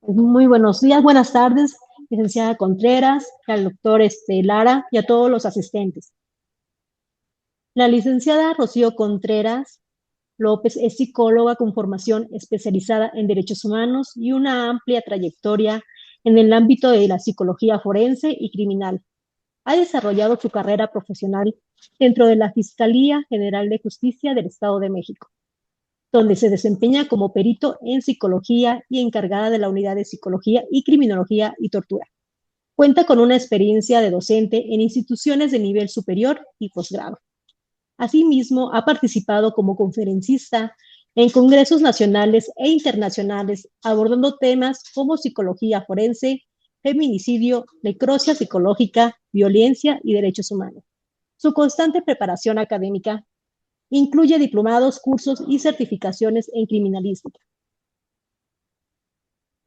Muy buenos días, buenas tardes, licenciada Contreras, al doctor Lara y a todos los asistentes. La licenciada Rocío Contreras López es psicóloga con formación especializada en derechos humanos y una amplia trayectoria en el ámbito de la psicología forense y criminal. Ha desarrollado su carrera profesional dentro de la Fiscalía General de Justicia del Estado de México, donde se desempeña como perito en psicología y encargada de la unidad de psicología y criminología y tortura. Cuenta con una experiencia de docente en instituciones de nivel superior y posgrado. Asimismo, ha participado como conferencista en congresos nacionales e internacionales abordando temas como psicología forense, feminicidio, necrosia psicológica, violencia y derechos humanos. Su constante preparación académica incluye diplomados, cursos y certificaciones en criminalística.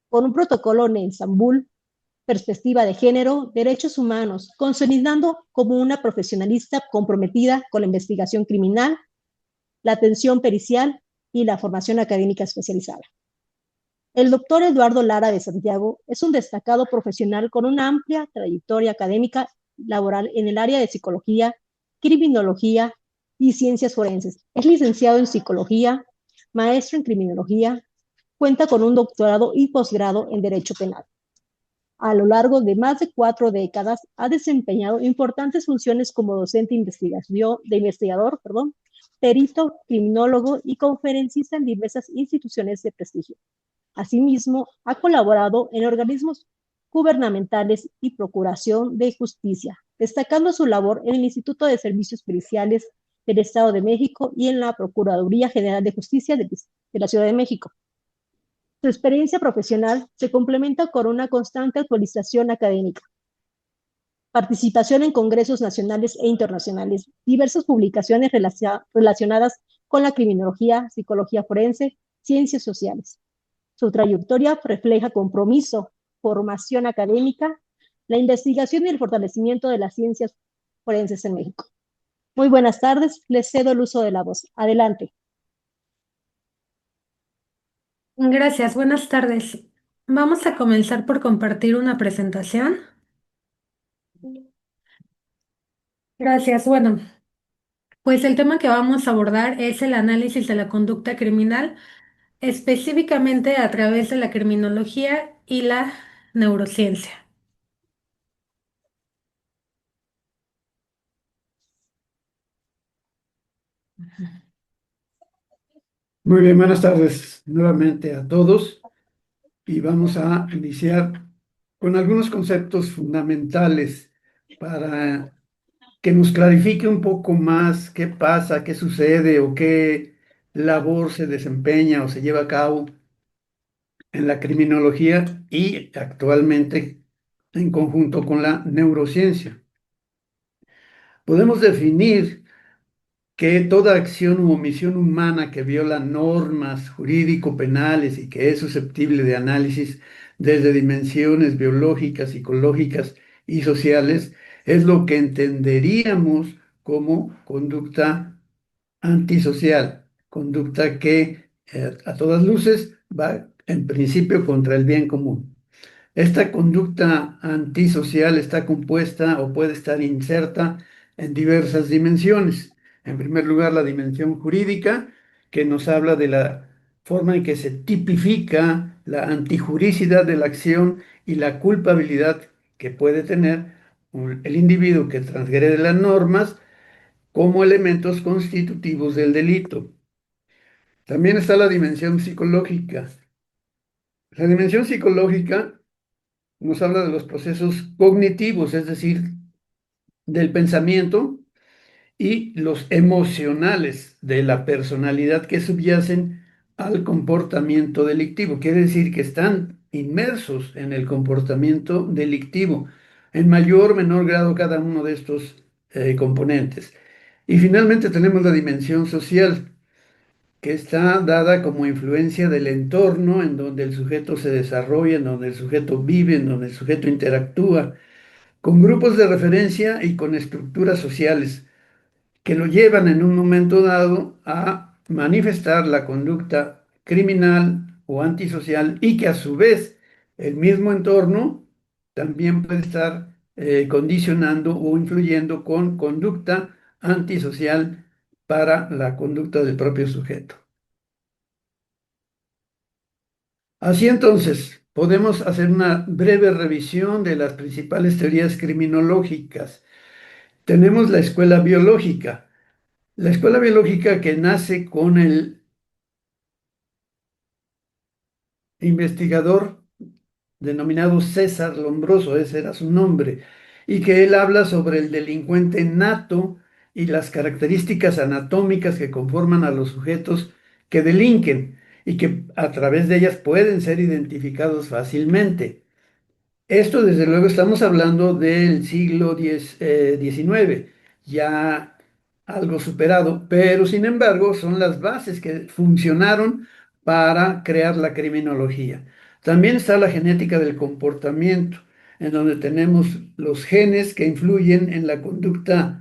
Con un protocolo en Estambul, perspectiva de género, derechos humanos, consolidando como una profesionalista comprometida con la investigación criminal, la atención pericial y la formación académica especializada. El doctor Eduardo Lara de Santiago es un destacado profesional con una amplia trayectoria académica laboral en el área de psicología, criminología y ciencias forenses. Es licenciado en psicología, maestro en criminología, cuenta con un doctorado y posgrado en derecho penal. A lo largo de más de 4 décadas ha desempeñado importantes funciones como docente investigador, perito, criminólogo y conferencista en diversas instituciones de prestigio. Asimismo, ha colaborado en organismos gubernamentales y procuración de justicia, destacando su labor en el Instituto de Servicios Periciales del Estado de México y en la Procuraduría General de Justicia de la Ciudad de México. Su experiencia profesional se complementa con una constante actualización académica, participación en congresos nacionales e internacionales, diversas publicaciones relacionadas con la criminología, psicología forense, ciencias sociales. Su trayectoria refleja compromiso, formación académica, la investigación y el fortalecimiento de las ciencias forenses en México. Muy buenas tardes, les cedo el uso de la voz. Adelante. Gracias, buenas tardes. Vamos a comenzar por compartir una presentación. Gracias. Bueno, pues el tema que vamos a abordar es el análisis de la conducta criminal, específicamente a través de la criminología y la neurociencia. Muy bien, buenas tardes nuevamente a todos y vamos a iniciar con algunos conceptos fundamentales para que nos clarifique un poco más qué pasa, qué sucede o qué labor se desempeña o se lleva a cabo en la criminología y actualmente en conjunto con la neurociencia. Podemos definir que toda acción u omisión humana que viola normas jurídico-penales y que es susceptible de análisis desde dimensiones biológicas, psicológicas y sociales es lo que entenderíamos como conducta antisocial, conducta que a todas luces va en principio contra el bien común. Esta conducta antisocial está compuesta o puede estar inserta en diversas dimensiones. En primer lugar, la dimensión jurídica, que nos habla de la forma en que se tipifica la antijuricidad de la acción y la culpabilidad que puede tener el individuo que transgrede las normas como elementos constitutivos del delito. También está la dimensión psicológica. La dimensión psicológica nos habla de los procesos cognitivos, es decir, del pensamiento y los emocionales de la personalidad que subyacen al comportamiento delictivo. Quiere decir que están inmersos en el comportamiento delictivo, en mayor o menor grado cada uno de estos componentes. Y finalmente tenemos la dimensión social, que está dada como influencia del entorno en donde el sujeto se desarrolla, en donde el sujeto vive, en donde el sujeto interactúa, con grupos de referencia y con estructuras sociales que lo llevan en un momento dado a manifestar la conducta criminal o antisocial y que a su vez El mismo entorno también puede estar condicionando o influyendo con conducta antisocial para la conducta del propio sujeto. Así entonces, podemos hacer una breve revisión de las principales teorías criminológicas. Tenemos la escuela biológica. La escuela biológica que nace con el investigador denominado César Lombroso, ese era su nombre, y que él habla sobre el delincuente nato y las características anatómicas que conforman a los sujetos que delinquen y que a través de ellas pueden ser identificados fácilmente. Esto, desde luego, estamos hablando del siglo XIX, ya algo superado, pero sin embargo son las bases que funcionaron para crear la criminología. También está la genética del comportamiento, en donde tenemos los genes que influyen en la conducta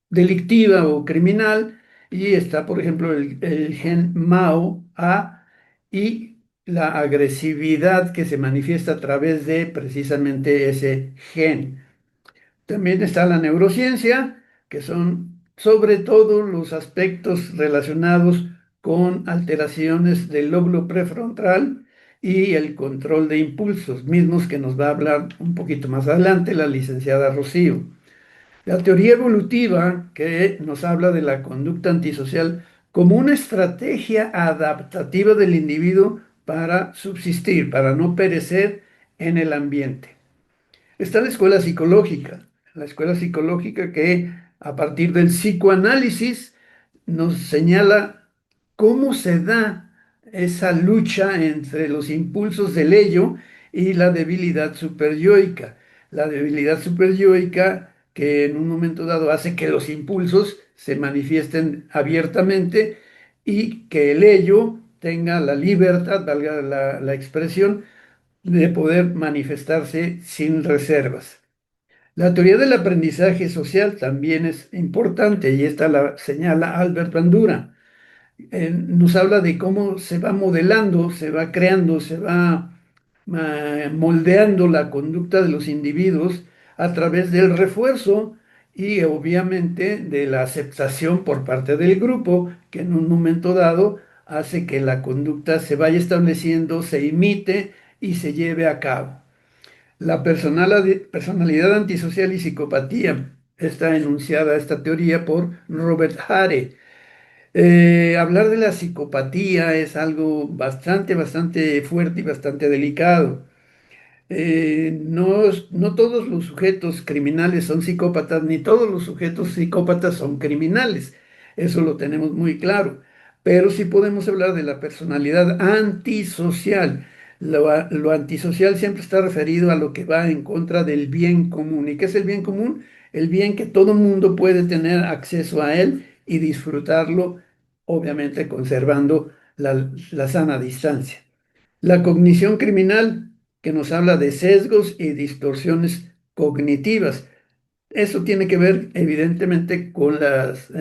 delictiva o criminal, y está, por ejemplo, el gen MAO-A y la agresividad que se manifiesta a través de precisamente ese gen. También está la neurociencia, que son sobre todo los aspectos relacionados con alteraciones del lóbulo prefrontal y el control de impulsos, mismos que nos va a hablar un poquito más adelante la licenciada Rocío. La teoría evolutiva que nos habla de la conducta antisocial como una estrategia adaptativa del individuo para subsistir, para no perecer en el ambiente. Está la escuela psicológica que a partir del psicoanálisis nos señala cómo se da esa lucha entre los impulsos del ello y la debilidad superyoica. La debilidad superyoica que en un momento dado hace que los impulsos se manifiesten abiertamente y que el ello tenga la libertad, valga la expresión, de poder manifestarse sin reservas. La teoría del aprendizaje social también es importante y esta la señala Albert Bandura. Nos habla de cómo se va modelando, se va creando, se va moldeando la conducta de los individuos a través del refuerzo y obviamente de la aceptación por parte del grupo, que en un momento dado hace que la conducta se vaya estableciendo, se imite y se lleve a cabo. La personalidad antisocial y psicopatía está enunciada esta teoría por Robert Hare. Hablar de la psicopatía es algo bastante fuerte y bastante delicado. No todos los sujetos criminales son psicópatas, ni todos los sujetos psicópatas son criminales. Eso lo tenemos muy claro. Pero sí podemos hablar de la personalidad antisocial. Lo antisocial siempre está referido a lo que va en contra del bien común. ¿Y qué es el bien común? El bien que todo mundo puede tener acceso a él y disfrutarlo, obviamente conservando la sana distancia. La cognición criminal, que nos habla de sesgos y distorsiones cognitivas. Eso tiene que ver evidentemente con las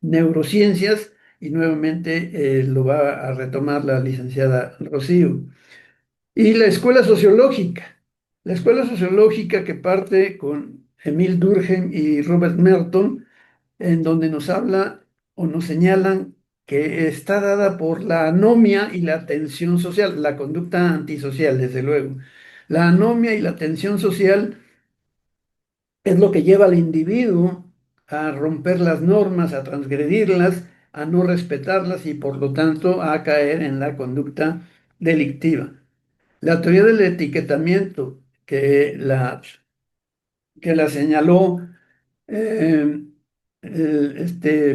neurociencias y nuevamente lo va a retomar la licenciada Rocío. Y la escuela sociológica. La escuela sociológica que parte con Emil Durkheim y Robert Merton, en donde nos habla o nos señalan que está dada por la anomia y la tensión social, la conducta antisocial, desde luego. La anomia y la tensión social es lo que lleva al individuo a romper las normas, a transgredirlas, a no respetarlas y por lo tanto a caer en la conducta delictiva. La teoría del etiquetamiento que la señaló eh,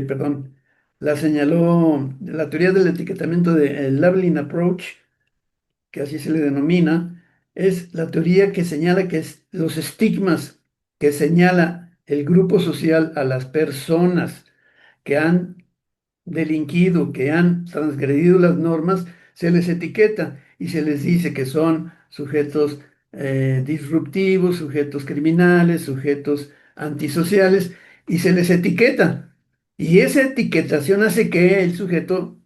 perdón, la señaló la teoría del etiquetamiento del Labeling Approach, que así se le denomina, es la teoría que señala que los estigmas que señala el grupo social a las personas que han delinquido, que han transgredido las normas, se les etiqueta y se les dice que son sujetos disruptivos, sujetos criminales, sujetos antisociales, y se les etiqueta. Y esa etiquetación hace que el sujeto,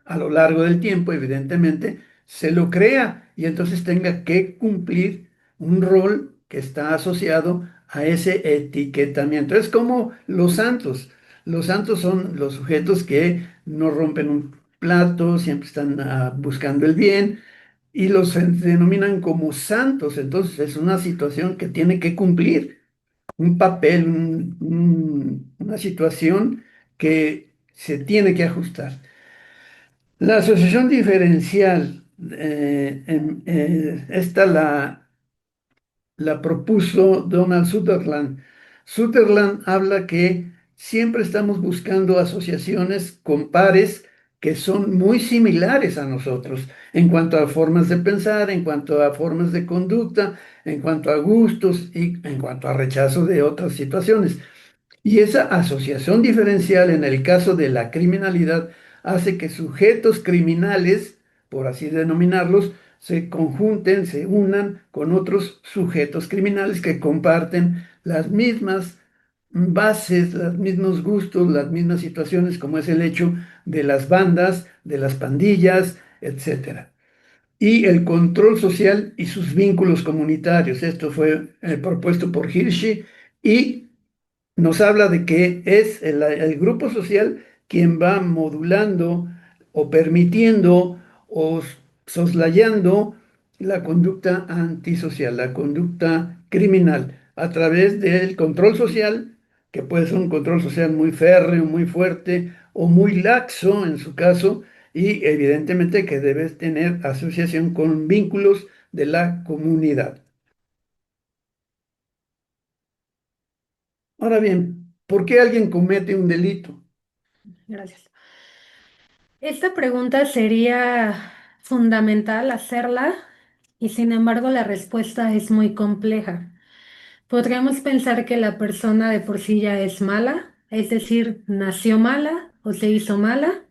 a lo largo del tiempo, evidentemente, se lo crea y entonces tenga que cumplir un rol que está asociado a ese etiquetamiento. Es como los santos. Los santos son los sujetos que no rompen un plato, siempre están buscando el bien y los denominan como santos. Entonces es una situación que tiene que cumplir un papel, una situación que se tiene que ajustar. La asociación diferencial, esta la propuso Donald Sutherland. Sutherland habla que siempre estamos buscando asociaciones con pares que son muy similares a nosotros en cuanto a formas de pensar, en cuanto a formas de conducta, en cuanto a gustos y en cuanto a rechazo de otras situaciones. Y esa asociación diferencial en el caso de la criminalidad hace que sujetos criminales, por así denominarlos, se conjunten, se unan con otros sujetos criminales que comparten las mismas bases, los mismos gustos, las mismas situaciones, como es el hecho de las bandas, de las pandillas, etcétera. Y el control social y sus vínculos comunitarios. Esto fue propuesto por Hirschi y nos habla de que es el grupo social quien va modulando o permitiendo o soslayando la conducta antisocial, la conducta criminal, a través del control social, que puede ser un control social muy férreo, muy fuerte o muy laxo en su caso, y evidentemente que debe tener asociación con vínculos de la comunidad. Ahora bien, ¿por qué alguien comete un delito? Gracias. Esta pregunta sería fundamental hacerla y sin embargo la respuesta es muy compleja. Podríamos pensar que la persona de por sí ya es mala, es decir, nació mala o se hizo mala.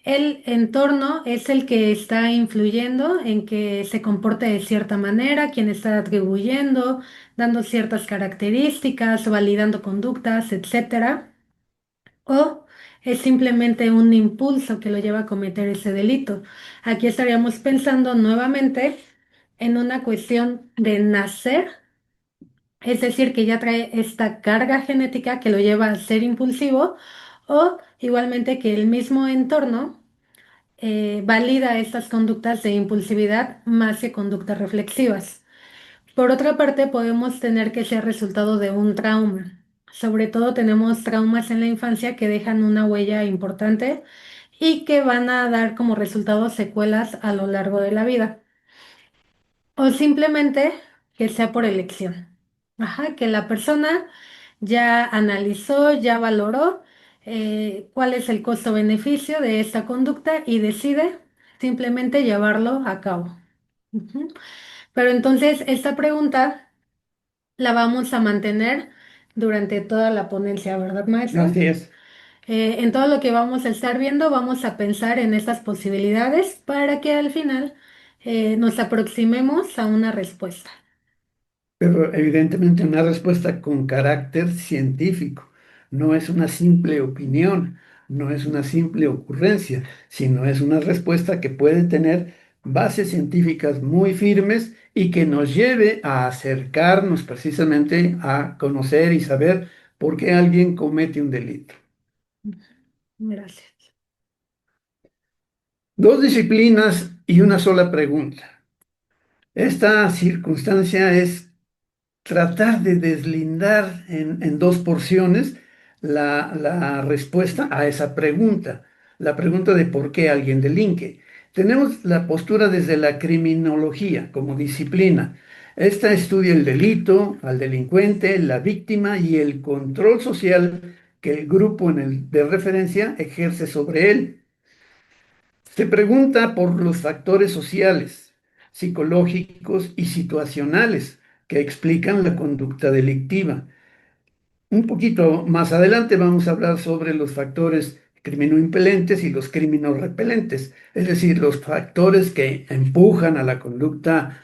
El entorno es el que está influyendo en que se comporte de cierta manera, quien está atribuyendo, dando ciertas características, validando conductas, etcétera. O es simplemente un impulso que lo lleva a cometer ese delito. Aquí estaríamos pensando nuevamente en una cuestión de nacer, es decir, que ya trae esta carga genética que lo lleva a ser impulsivo, o igualmente que el mismo entorno valida estas conductas de impulsividad más que conductas reflexivas. Por otra parte, podemos tener que ser resultado de un trauma. Sobre todo tenemos traumas en la infancia que dejan una huella importante y que van a dar como resultado secuelas a lo largo de la vida. O simplemente que sea por elección. Ajá, que la persona ya analizó, ya valoró cuál es el costo-beneficio de esta conducta y decide simplemente llevarlo a cabo. Ujú. Pero entonces esta pregunta la vamos a mantener durante toda la ponencia, ¿verdad, maestro? Así es. En todo lo que vamos a estar viendo, vamos a pensar en estas posibilidades para que al final nos aproximemos a una respuesta. Pero evidentemente una respuesta con carácter científico. No es una simple opinión, no es una simple ocurrencia, sino es una respuesta que puede tener bases científicas muy firmes y que nos lleve a acercarnos precisamente a conocer y saber por qué alguien comete un delito. Gracias. Dos disciplinas y una sola pregunta. Esta circunstancia es tratar de deslindar en dos porciones la respuesta a esa pregunta, la pregunta de por qué alguien delinque. Tenemos la postura desde la criminología como disciplina. Esta estudia el delito, al delincuente, la víctima y el control social que el grupo de referencia ejerce sobre él. Se pregunta por los factores sociales, psicológicos y situacionales que explican la conducta delictiva. Un poquito más adelante vamos a hablar sobre los factores criminoimpelentes y los criminorrepelentes, es decir, los factores que empujan a la conducta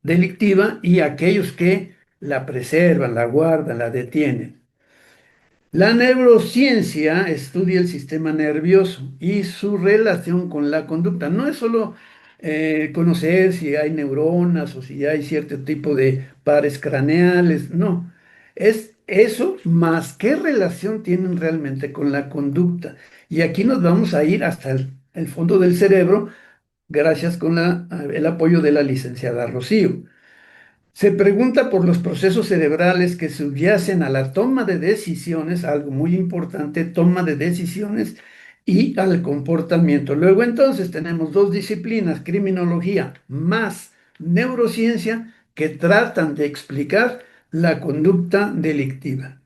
delictiva y aquellos que la preservan, la guardan, la detienen. La neurociencia estudia el sistema nervioso y su relación con la conducta. No es solo conocer si hay neuronas o si hay cierto tipo de pares craneales, no. Es eso más qué relación tienen realmente con la conducta. Y aquí nos vamos a ir hasta el fondo del cerebro, gracias con el apoyo de la licenciada Rocío. Se pregunta por los procesos cerebrales que subyacen a la toma de decisiones, algo muy importante, toma de decisiones y al comportamiento. Luego entonces tenemos dos disciplinas, criminología más neurociencia, que tratan de explicar la conducta delictiva.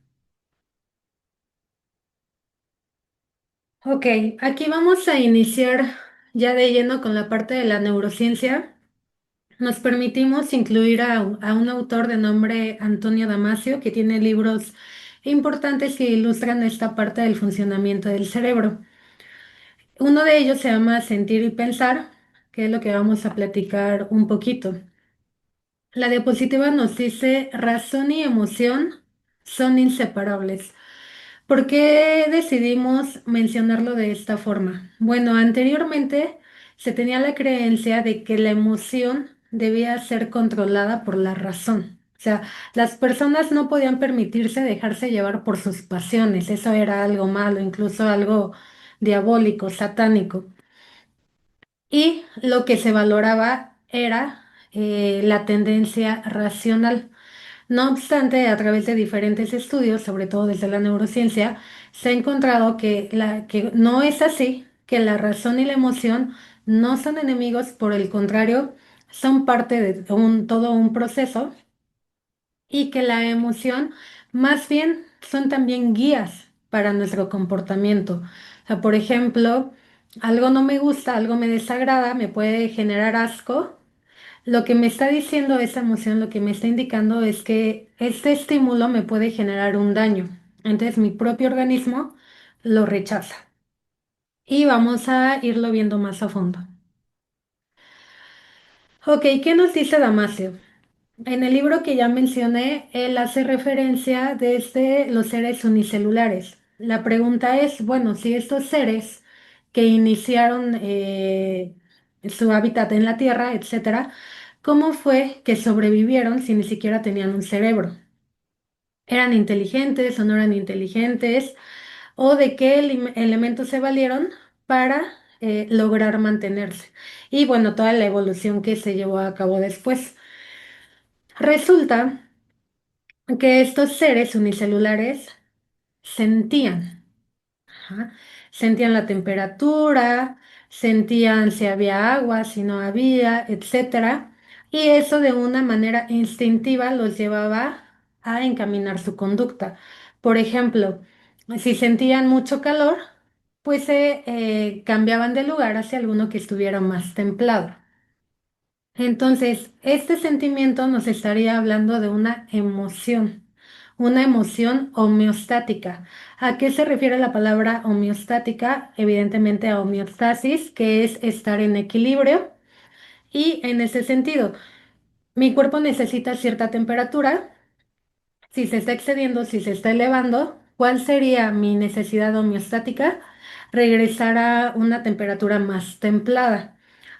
Ok, aquí vamos a iniciar ya de lleno con la parte de la neurociencia. Nos permitimos incluir a un autor de nombre Antonio Damasio, que tiene libros importantes que ilustran esta parte del funcionamiento del cerebro. Uno de ellos se llama Sentir y Pensar, que es lo que vamos a platicar un poquito. La diapositiva nos dice, razón y emoción son inseparables. ¿Por qué decidimos mencionarlo de esta forma? Bueno, anteriormente se tenía la creencia de que la emoción debía ser controlada por la razón. O sea, las personas no podían permitirse dejarse llevar por sus pasiones. Eso era algo malo, incluso algo diabólico, satánico. Y lo que se valoraba era la tendencia racional. No obstante, a través de diferentes estudios, sobre todo desde la neurociencia, se ha encontrado que no es así, que la razón y la emoción no son enemigos, por el contrario, son parte de todo un proceso y que la emoción más bien son también guías para nuestro comportamiento. O sea, por ejemplo, algo no me gusta, algo me desagrada, me puede generar asco. Lo que me está diciendo esa emoción, lo que me está indicando es que este estímulo me puede generar un daño. Entonces mi propio organismo lo rechaza. Y vamos a irlo viendo más a fondo. Ok, ¿qué nos dice Damasio? En el libro que ya mencioné, él hace referencia desde los seres unicelulares. La pregunta es, bueno, si estos seres que iniciaron su hábitat en la Tierra, etcétera, ¿cómo fue que sobrevivieron si ni siquiera tenían un cerebro? ¿Eran inteligentes o no eran inteligentes? ¿O de qué elementos se valieron para lograr mantenerse? Y bueno, toda la evolución que se llevó a cabo después. Resulta que estos seres unicelulares sentían, ajá, sentían la temperatura, sentían si había agua, si no había, etcétera, y eso de una manera instintiva los llevaba a encaminar su conducta. Por ejemplo, si sentían mucho calor, pues se cambiaban de lugar hacia alguno que estuviera más templado. Entonces, este sentimiento nos estaría hablando de una emoción homeostática. ¿A qué se refiere la palabra homeostática? Evidentemente a homeostasis, que es estar en equilibrio. Y en ese sentido, mi cuerpo necesita cierta temperatura. Si se está excediendo, si se está elevando, ¿cuál sería mi necesidad homeostática? Regresar a una temperatura más templada.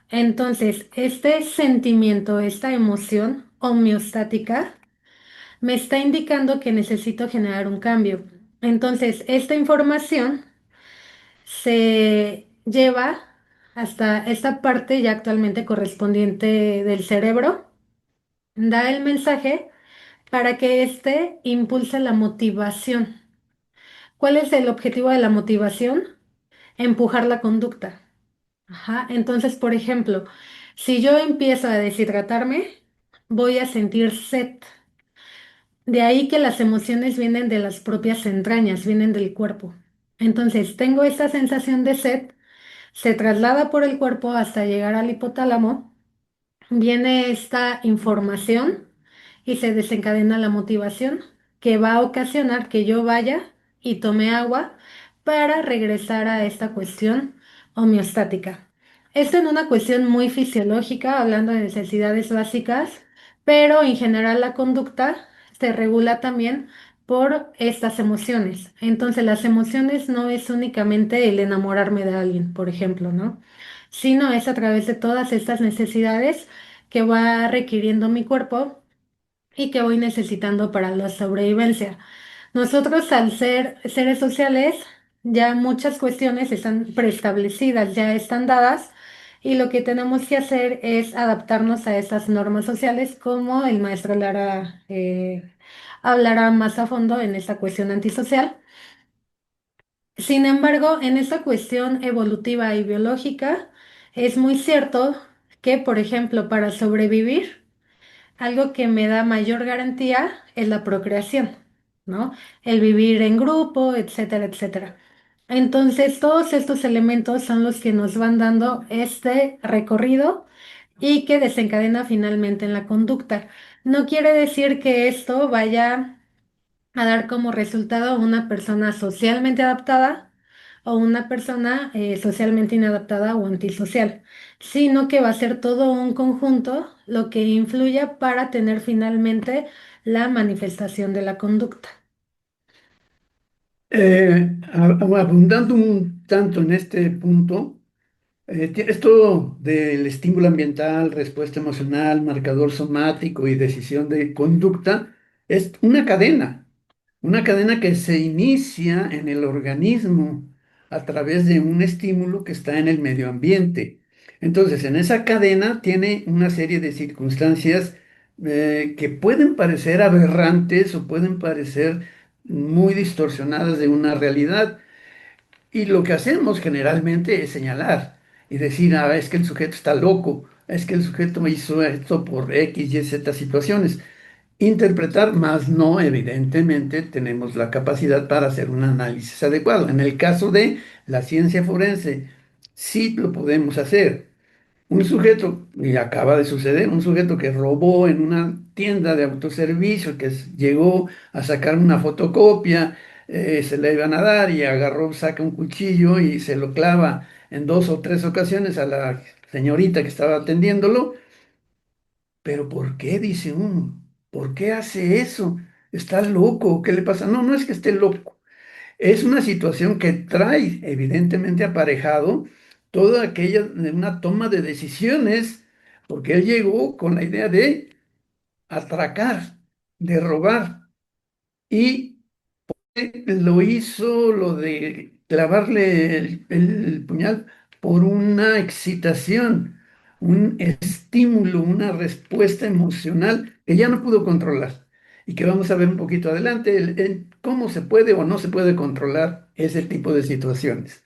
Entonces, este sentimiento, esta emoción homeostática, me está indicando que necesito generar un cambio. Entonces, esta información se lleva hasta esta parte ya actualmente correspondiente del cerebro, da el mensaje para que éste impulse la motivación. ¿Cuál es el objetivo de la motivación? Empujar la conducta. Ajá. Entonces, por ejemplo, si yo empiezo a deshidratarme, voy a sentir sed. De ahí que las emociones vienen de las propias entrañas, vienen del cuerpo. Entonces, tengo esta sensación de sed, se traslada por el cuerpo hasta llegar al hipotálamo, viene esta información y se desencadena la motivación que va a ocasionar que yo vaya y tome agua para regresar a esta cuestión homeostática. Esto en una cuestión muy fisiológica, hablando de necesidades básicas, pero en general la conducta se regula también por estas emociones. Entonces, las emociones no es únicamente el enamorarme de alguien, por ejemplo, ¿no? Sino es a través de todas estas necesidades que va requiriendo mi cuerpo y que voy necesitando para la sobrevivencia. Nosotros, al ser seres sociales, ya muchas cuestiones están preestablecidas, ya están dadas, y lo que tenemos que hacer es adaptarnos a esas normas sociales, como el maestro Lara hablará más a fondo en esta cuestión antisocial. Sin embargo, en esta cuestión evolutiva y biológica, es muy cierto que, por ejemplo, para sobrevivir, algo que me da mayor garantía es la procreación, ¿no? El vivir en grupo, etcétera, etcétera. Entonces, todos estos elementos son los que nos van dando este recorrido y que desencadena finalmente en la conducta. No quiere decir que esto vaya a dar como resultado una persona socialmente adaptada o una persona socialmente inadaptada o antisocial, sino que va a ser todo un conjunto lo que influya para tener finalmente la manifestación de la conducta. Abundando un tanto en este punto, esto del estímulo ambiental, respuesta emocional, marcador somático y decisión de conducta es una cadena que se inicia en el organismo a través de un estímulo que está en el medio ambiente. Entonces, en esa cadena tiene una serie de circunstancias que pueden parecer aberrantes o pueden parecer muy distorsionadas de una realidad. Y lo que hacemos generalmente es señalar y decir, ah, es que el sujeto está loco, es que el sujeto hizo esto por X, Y, Z situaciones. Interpretar, más no, evidentemente, tenemos la capacidad para hacer un análisis adecuado. En el caso de la ciencia forense, sí lo podemos hacer. Un sujeto, y acaba de suceder, un sujeto que robó en una tienda de autoservicio, llegó a sacar una fotocopia, se le iban a dar y agarró, saca un cuchillo y se lo clava en 2 o 3 ocasiones a la señorita que estaba atendiéndolo. Pero ¿por qué? Dice uno. ¿Por qué hace eso? ¿Está loco? ¿Qué le pasa? No, no es que esté loco. Es una situación que trae evidentemente aparejado toda aquella de una toma de decisiones, porque él llegó con la idea de atracar, de robar, y lo hizo lo de clavarle el puñal por una excitación, un estímulo, una respuesta emocional que ya no pudo controlar y que vamos a ver un poquito adelante, cómo se puede o no se puede controlar ese tipo de situaciones.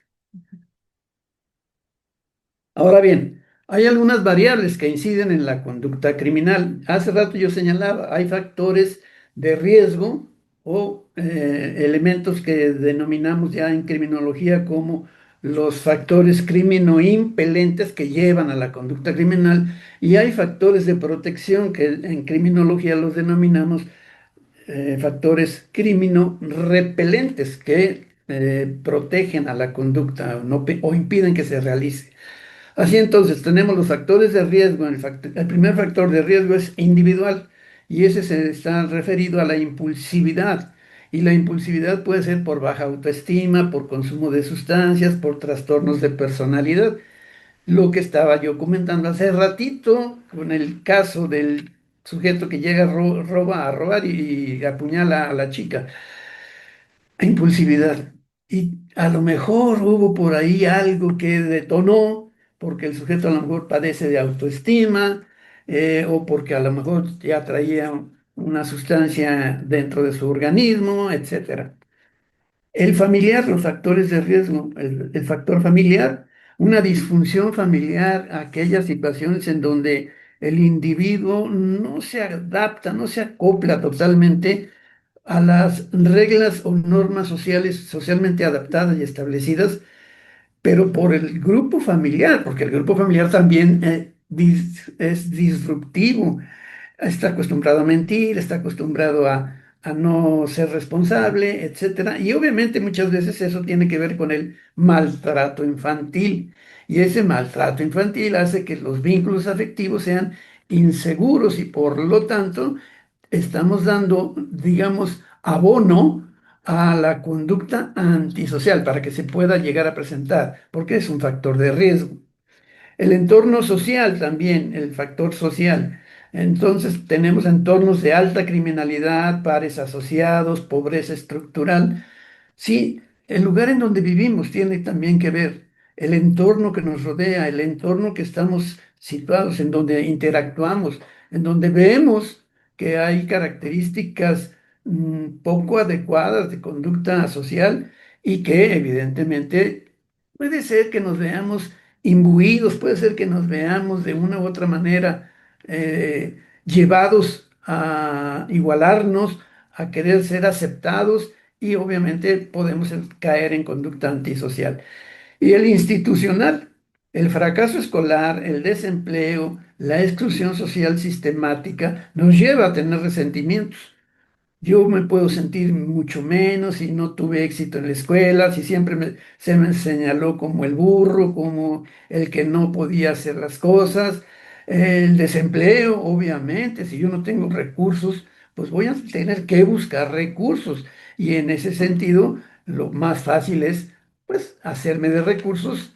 Ahora bien, hay algunas variables que inciden en la conducta criminal. Hace rato yo señalaba, hay factores de riesgo o elementos que denominamos ya en criminología como los factores criminoimpelentes que llevan a la conducta criminal, y hay factores de protección que en criminología los denominamos factores criminorepelentes que protegen a la conducta o impiden que se realice. Así entonces tenemos los factores de riesgo. El primer factor de riesgo es individual y ese se está referido a la impulsividad. Y la impulsividad puede ser por baja autoestima, por consumo de sustancias, por trastornos de personalidad. Lo que estaba yo comentando hace ratito con el caso del sujeto que llega a robar y apuñala a la chica. Impulsividad. Y a lo mejor hubo por ahí algo que detonó, porque el sujeto a lo mejor padece de autoestima, o porque a lo mejor ya traía una sustancia dentro de su organismo, etcétera. El familiar, los factores de riesgo, el factor familiar, una disfunción familiar, aquellas situaciones en donde el individuo no se adapta, no se acopla totalmente a las reglas o normas sociales socialmente adaptadas y establecidas, pero por el grupo familiar, porque el grupo familiar también es disruptivo, está acostumbrado a mentir, está acostumbrado a no ser responsable, etcétera. Y obviamente muchas veces eso tiene que ver con el maltrato infantil. Y ese maltrato infantil hace que los vínculos afectivos sean inseguros y por lo tanto estamos dando, digamos, abono a la conducta antisocial para que se pueda llegar a presentar, porque es un factor de riesgo. El entorno social también, el factor social. Entonces tenemos entornos de alta criminalidad, pares asociados, pobreza estructural. Sí, el lugar en donde vivimos tiene también que ver, el entorno que nos rodea, el entorno que estamos situados, en donde interactuamos, en donde vemos que hay características poco adecuadas de conducta social y que evidentemente puede ser que nos veamos imbuidos, puede ser que nos veamos de una u otra manera llevados a igualarnos, a querer ser aceptados y obviamente podemos caer en conducta antisocial. Y el institucional, el fracaso escolar, el desempleo, la exclusión social sistemática nos lleva a tener resentimientos. Yo me puedo sentir mucho menos si no tuve éxito en la escuela, si siempre se me señaló como el burro, como el que no podía hacer las cosas. El desempleo, obviamente, si yo no tengo recursos, pues voy a tener que buscar recursos. Y en ese sentido, lo más fácil es, pues, hacerme de recursos,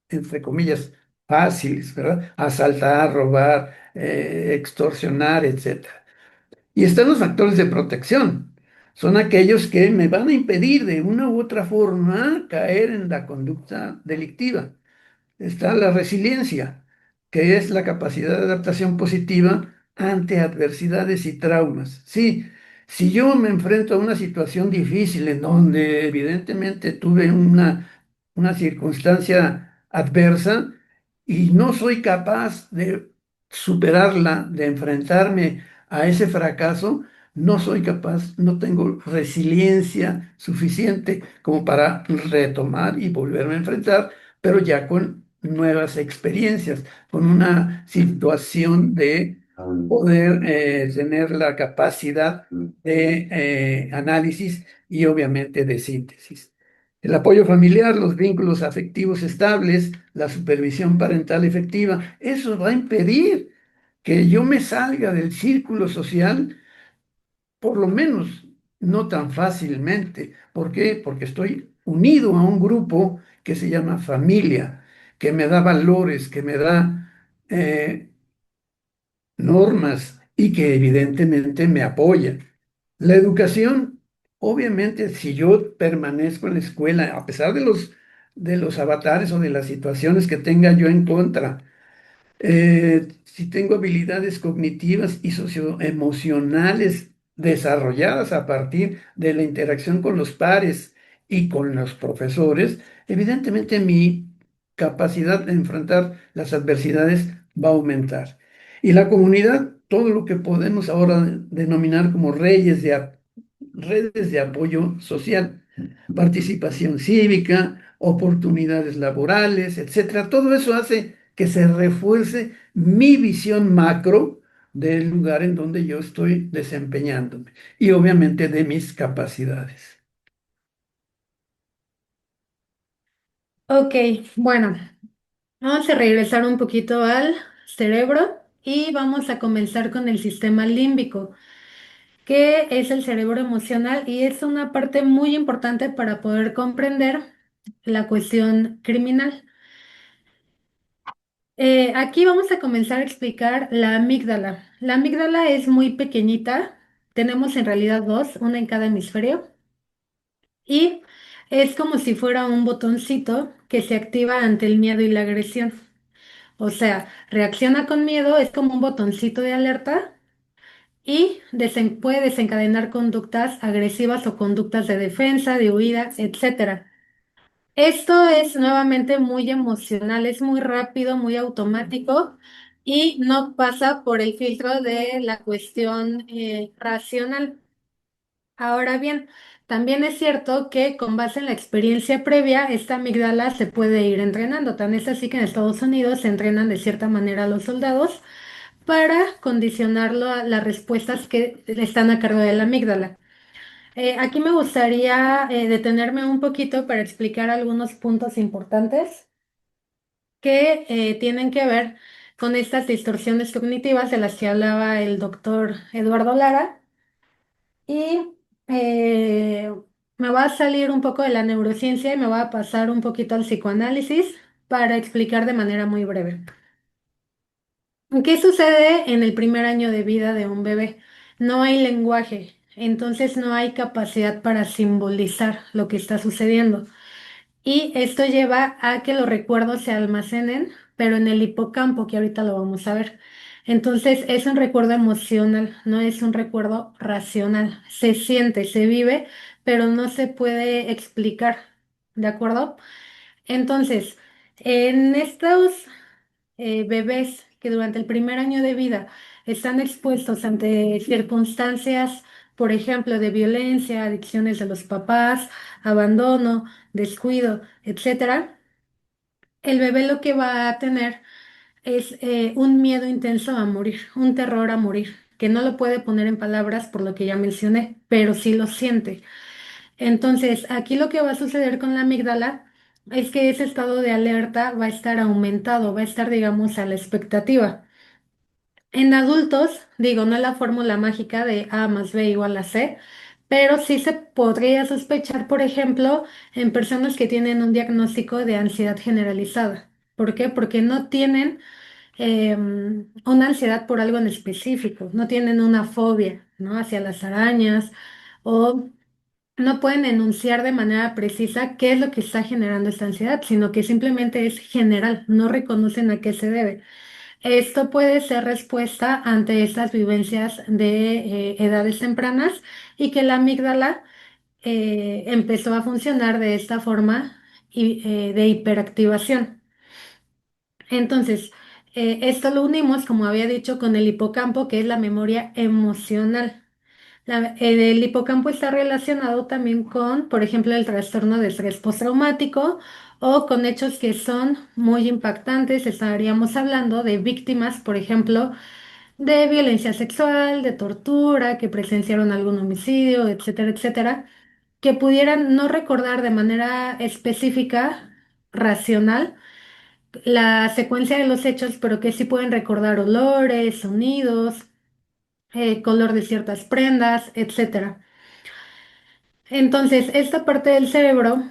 entre comillas, fáciles, ¿verdad? Asaltar, robar, extorsionar, etcétera. Y están los factores de protección. Son aquellos que me van a impedir de una u otra forma caer en la conducta delictiva. Está la resiliencia, que es la capacidad de adaptación positiva ante adversidades y traumas. Sí, si yo me enfrento a una situación difícil en donde evidentemente tuve una circunstancia adversa y no soy capaz de superarla, de enfrentarme a ese fracaso, no soy capaz, no tengo resiliencia suficiente como para retomar y volverme a enfrentar, pero ya con nuevas experiencias, con una situación de poder tener la capacidad de análisis y obviamente de síntesis. El apoyo familiar, los vínculos afectivos estables, la supervisión parental efectiva, eso va a impedir que yo me salga del círculo social, por lo menos no tan fácilmente. ¿Por qué? Porque estoy unido a un grupo que se llama familia, que me da valores, que me da normas y que evidentemente me apoya. La educación, obviamente, si yo permanezco en la escuela, a pesar de los avatares o de las situaciones que tenga yo en contra, si tengo habilidades cognitivas y socioemocionales desarrolladas a partir de la interacción con los pares y con los profesores, evidentemente mi capacidad de enfrentar las adversidades va a aumentar. Y la comunidad, todo lo que podemos ahora denominar como redes de apoyo social, participación cívica, oportunidades laborales, etcétera. Todo eso hace que se refuerce mi visión macro del lugar en donde yo estoy desempeñándome y obviamente de mis capacidades. Ok, bueno, vamos a regresar un poquito al cerebro y vamos a comenzar con el sistema límbico, que es el cerebro emocional y es una parte muy importante para poder comprender la cuestión criminal. Aquí vamos a comenzar a explicar la amígdala. La amígdala es muy pequeñita, tenemos en realidad dos, una en cada hemisferio, y es como si fuera un botoncito que se activa ante el miedo y la agresión. O sea, reacciona con miedo, es como un botoncito de alerta y puede desencadenar conductas agresivas o conductas de defensa, de huida, etcétera. Esto es nuevamente muy emocional, es muy rápido, muy automático y no pasa por el filtro de la cuestión racional. Ahora bien, también es cierto que con base en la experiencia previa, esta amígdala se puede ir entrenando. Tan es así que en Estados Unidos se entrenan de cierta manera a los soldados para condicionarlo a las respuestas que están a cargo de la amígdala. Aquí me gustaría detenerme un poquito para explicar algunos puntos importantes que tienen que ver con estas distorsiones cognitivas de las que hablaba el doctor Eduardo Lara. Y eh, me va a salir un poco de la neurociencia y me va a pasar un poquito al psicoanálisis para explicar de manera muy breve. ¿Qué sucede en el primer año de vida de un bebé? No hay lenguaje, entonces no hay capacidad para simbolizar lo que está sucediendo. Y esto lleva a que los recuerdos se almacenen, pero en el hipocampo, que ahorita lo vamos a ver. Entonces es un recuerdo emocional, no es un recuerdo racional. Se siente, se vive, pero no se puede explicar. ¿De acuerdo? Entonces, en estos bebés que durante el primer año de vida están expuestos ante circunstancias, por ejemplo, de violencia, adicciones de los papás, abandono, descuido, etcétera, el bebé lo que va a tener es un miedo intenso a morir, un terror a morir, que no lo puede poner en palabras por lo que ya mencioné, pero sí lo siente. Entonces, aquí lo que va a suceder con la amígdala es que ese estado de alerta va a estar aumentado, va a estar, digamos, a la expectativa. En adultos, digo, no es la fórmula mágica de A más B igual a C, pero sí se podría sospechar, por ejemplo, en personas que tienen un diagnóstico de ansiedad generalizada. ¿Por qué? Porque no tienen una ansiedad por algo en específico, no tienen una fobia, ¿no? Hacia las arañas o no pueden enunciar de manera precisa qué es lo que está generando esta ansiedad, sino que simplemente es general, no reconocen a qué se debe. Esto puede ser respuesta ante estas vivencias de edades tempranas y que la amígdala empezó a funcionar de esta forma de hiperactivación. Entonces, esto lo unimos, como había dicho, con el hipocampo, que es la memoria emocional. El hipocampo está relacionado también con, por ejemplo, el trastorno de estrés postraumático o con hechos que son muy impactantes. Estaríamos hablando de víctimas, por ejemplo, de violencia sexual, de tortura, que presenciaron algún homicidio, etcétera, etcétera, que pudieran no recordar de manera específica, racional, la secuencia de los hechos, pero que sí pueden recordar olores, sonidos, color de ciertas prendas, etcétera. Entonces, esta parte del cerebro,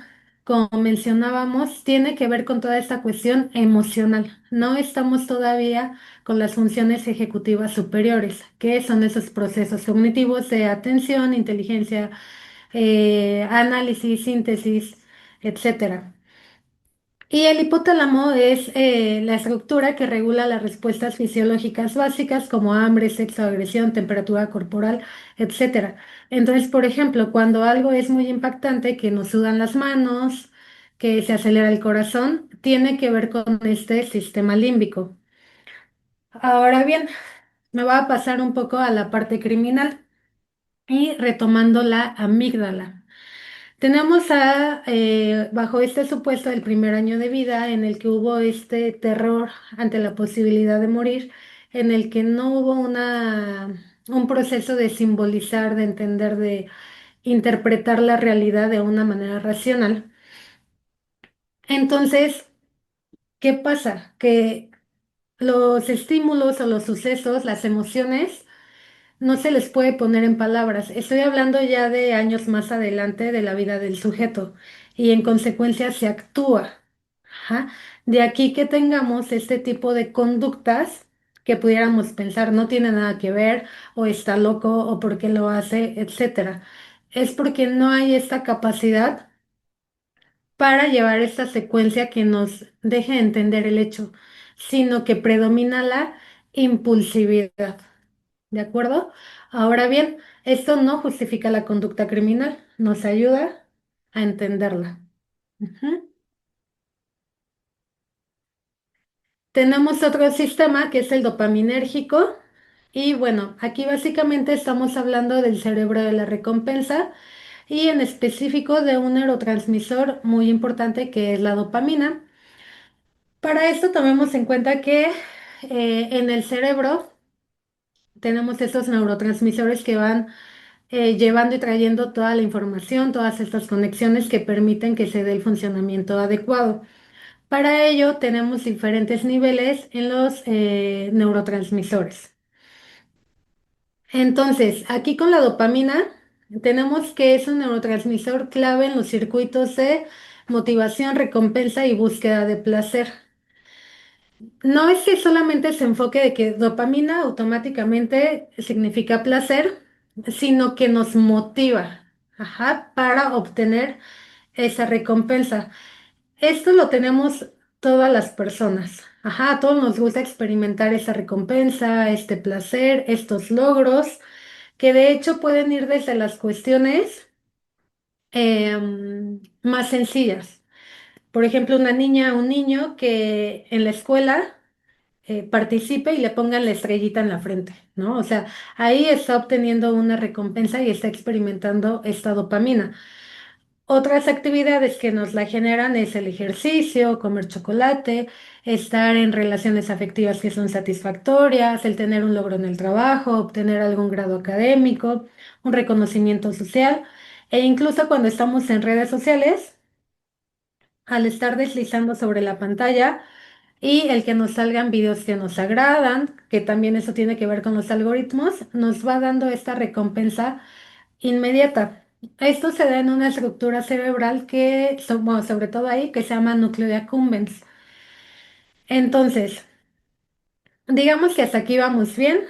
como mencionábamos, tiene que ver con toda esta cuestión emocional. No estamos todavía con las funciones ejecutivas superiores, que son esos procesos cognitivos de atención, inteligencia, análisis, síntesis, etcétera. Y el hipotálamo es la estructura que regula las respuestas fisiológicas básicas como hambre, sexo, agresión, temperatura corporal, etcétera. Entonces, por ejemplo, cuando algo es muy impactante, que nos sudan las manos, que se acelera el corazón, tiene que ver con este sistema límbico. Ahora bien, me va a pasar un poco a la parte criminal y retomando la amígdala. Tenemos bajo este supuesto el primer año de vida en el que hubo este terror ante la posibilidad de morir, en el que no hubo un proceso de simbolizar, de entender, de interpretar la realidad de una manera racional. Entonces, ¿qué pasa? Que los estímulos o los sucesos, las emociones, no se les puede poner en palabras. Estoy hablando ya de años más adelante de la vida del sujeto y en consecuencia se actúa. Ajá. De aquí que tengamos este tipo de conductas que pudiéramos pensar no tiene nada que ver o está loco o por qué lo hace, etcétera. Es porque no hay esta capacidad para llevar esta secuencia que nos deje entender el hecho, sino que predomina la impulsividad. ¿De acuerdo? Ahora bien, esto no justifica la conducta criminal, nos ayuda a entenderla. Ujú. Tenemos otro sistema que es el dopaminérgico y bueno, aquí básicamente estamos hablando del cerebro de la recompensa y en específico de un neurotransmisor muy importante que es la dopamina. Para esto tomemos en cuenta que en el cerebro tenemos estos neurotransmisores que van llevando y trayendo toda la información, todas estas conexiones que permiten que se dé el funcionamiento adecuado. Para ello tenemos diferentes niveles en los neurotransmisores. Entonces, aquí con la dopamina tenemos que es un neurotransmisor clave en los circuitos de motivación, recompensa y búsqueda de placer. No es que solamente se enfoque de que dopamina automáticamente significa placer, sino que nos motiva, ajá, para obtener esa recompensa. Esto lo tenemos todas las personas. Ajá, a todos nos gusta experimentar esa recompensa, este placer, estos logros, que de hecho pueden ir desde las cuestiones más sencillas. Por ejemplo, una niña o un niño que en la escuela participe y le pongan la estrellita en la frente, ¿no? O sea, ahí está obteniendo una recompensa y está experimentando esta dopamina. Otras actividades que nos la generan es el ejercicio, comer chocolate, estar en relaciones afectivas que son satisfactorias, el tener un logro en el trabajo, obtener algún grado académico, un reconocimiento social, e incluso cuando estamos en redes sociales, al estar deslizando sobre la pantalla y el que nos salgan videos que nos agradan, que también eso tiene que ver con los algoritmos, nos va dando esta recompensa inmediata. Esto se da en una estructura cerebral que, bueno, sobre todo ahí, que se llama núcleo de accumbens. Entonces, digamos que hasta aquí vamos bien.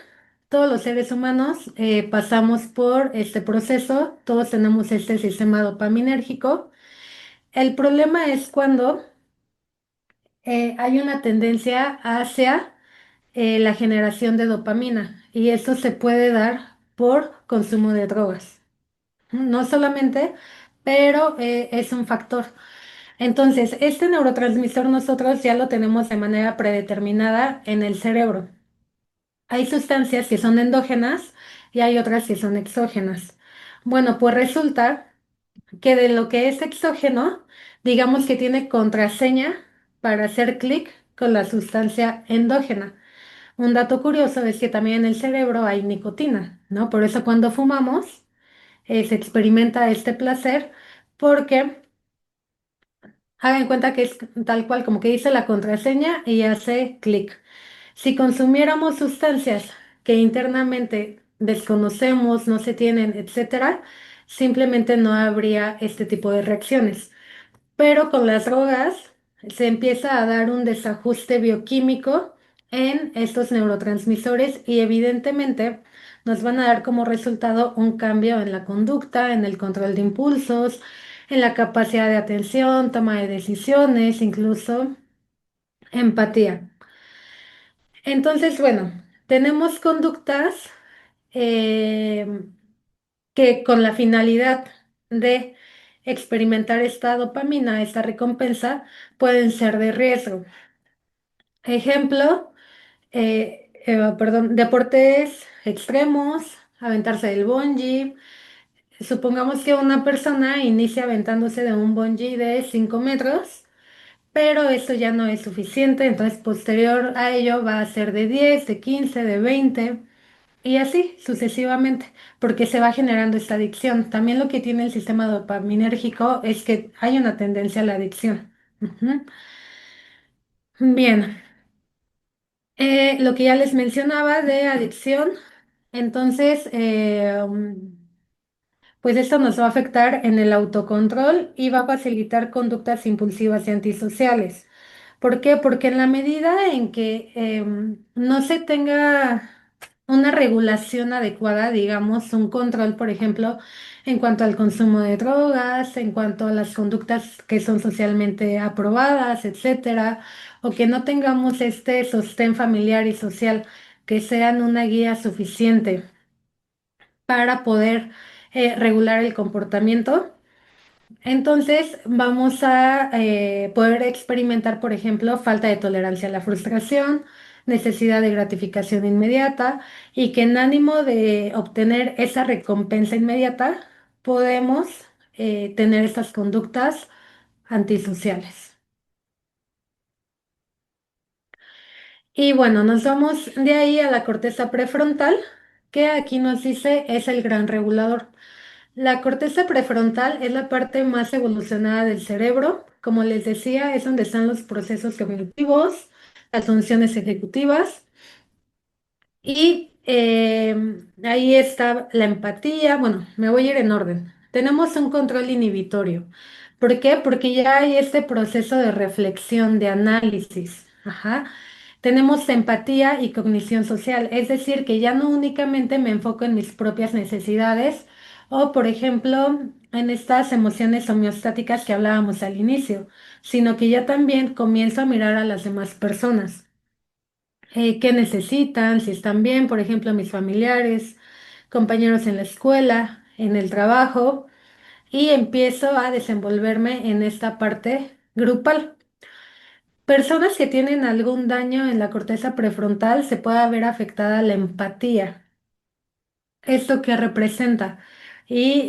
Todos los seres humanos pasamos por este proceso, todos tenemos este sistema dopaminérgico. El problema es cuando hay una tendencia hacia la generación de dopamina y eso se puede dar por consumo de drogas. No solamente, pero es un factor. Entonces, este neurotransmisor nosotros ya lo tenemos de manera predeterminada en el cerebro. Hay sustancias que son endógenas y hay otras que son exógenas. Bueno, pues resulta que de lo que es exógeno, digamos que tiene contraseña para hacer clic con la sustancia endógena. Un dato curioso es que también en el cerebro hay nicotina, ¿no? Por eso cuando fumamos se experimenta este placer porque hagan cuenta que es tal cual como que dice la contraseña y hace clic. Si consumiéramos sustancias que internamente desconocemos, no se tienen, etcétera, simplemente no habría este tipo de reacciones. Pero con las drogas se empieza a dar un desajuste bioquímico en estos neurotransmisores y evidentemente nos van a dar como resultado un cambio en la conducta, en el control de impulsos, en la capacidad de atención, toma de decisiones, incluso empatía. Entonces, bueno, tenemos conductas eh, que con la finalidad de experimentar esta dopamina, esta recompensa, pueden ser de riesgo. Ejemplo, perdón, deportes extremos, aventarse del bungee. Supongamos que una persona inicia aventándose de un bungee de 5 metros, pero esto ya no es suficiente, entonces posterior a ello va a ser de 10, de 15, de 20. Y así sucesivamente, porque se va generando esta adicción. También lo que tiene el sistema dopaminérgico es que hay una tendencia a la adicción. Ujú. Bien, lo que ya les mencionaba de adicción, entonces, pues esto nos va a afectar en el autocontrol y va a facilitar conductas impulsivas y antisociales. ¿Por qué? Porque en la medida en que no se tenga una regulación adecuada, digamos, un control, por ejemplo, en cuanto al consumo de drogas, en cuanto a las conductas que son socialmente aprobadas, etcétera, o que no tengamos este sostén familiar y social que sean una guía suficiente para poder regular el comportamiento. Entonces vamos a poder experimentar, por ejemplo, falta de tolerancia a la frustración, necesidad de gratificación inmediata y que en ánimo de obtener esa recompensa inmediata podemos tener estas conductas antisociales. Y bueno, nos vamos de ahí a la corteza prefrontal, que aquí nos dice es el gran regulador. La corteza prefrontal es la parte más evolucionada del cerebro. Como les decía, es donde están los procesos cognitivos, las funciones ejecutivas y Ahí está la empatía. Bueno, me voy a ir en orden. Tenemos un control inhibitorio. ¿Por qué? Porque ya hay este proceso de reflexión, de análisis. Ajá. Tenemos empatía y cognición social, es decir, que ya no únicamente me enfoco en mis propias necesidades o, por ejemplo, en estas emociones homeostáticas que hablábamos al inicio, sino que ya también comienzo a mirar a las demás personas, qué necesitan, si están bien, por ejemplo, mis familiares, compañeros en la escuela, en el trabajo, y empiezo a desenvolverme en esta parte grupal. Personas que tienen algún daño en la corteza prefrontal se puede ver afectada la empatía. ¿Esto qué representa? Y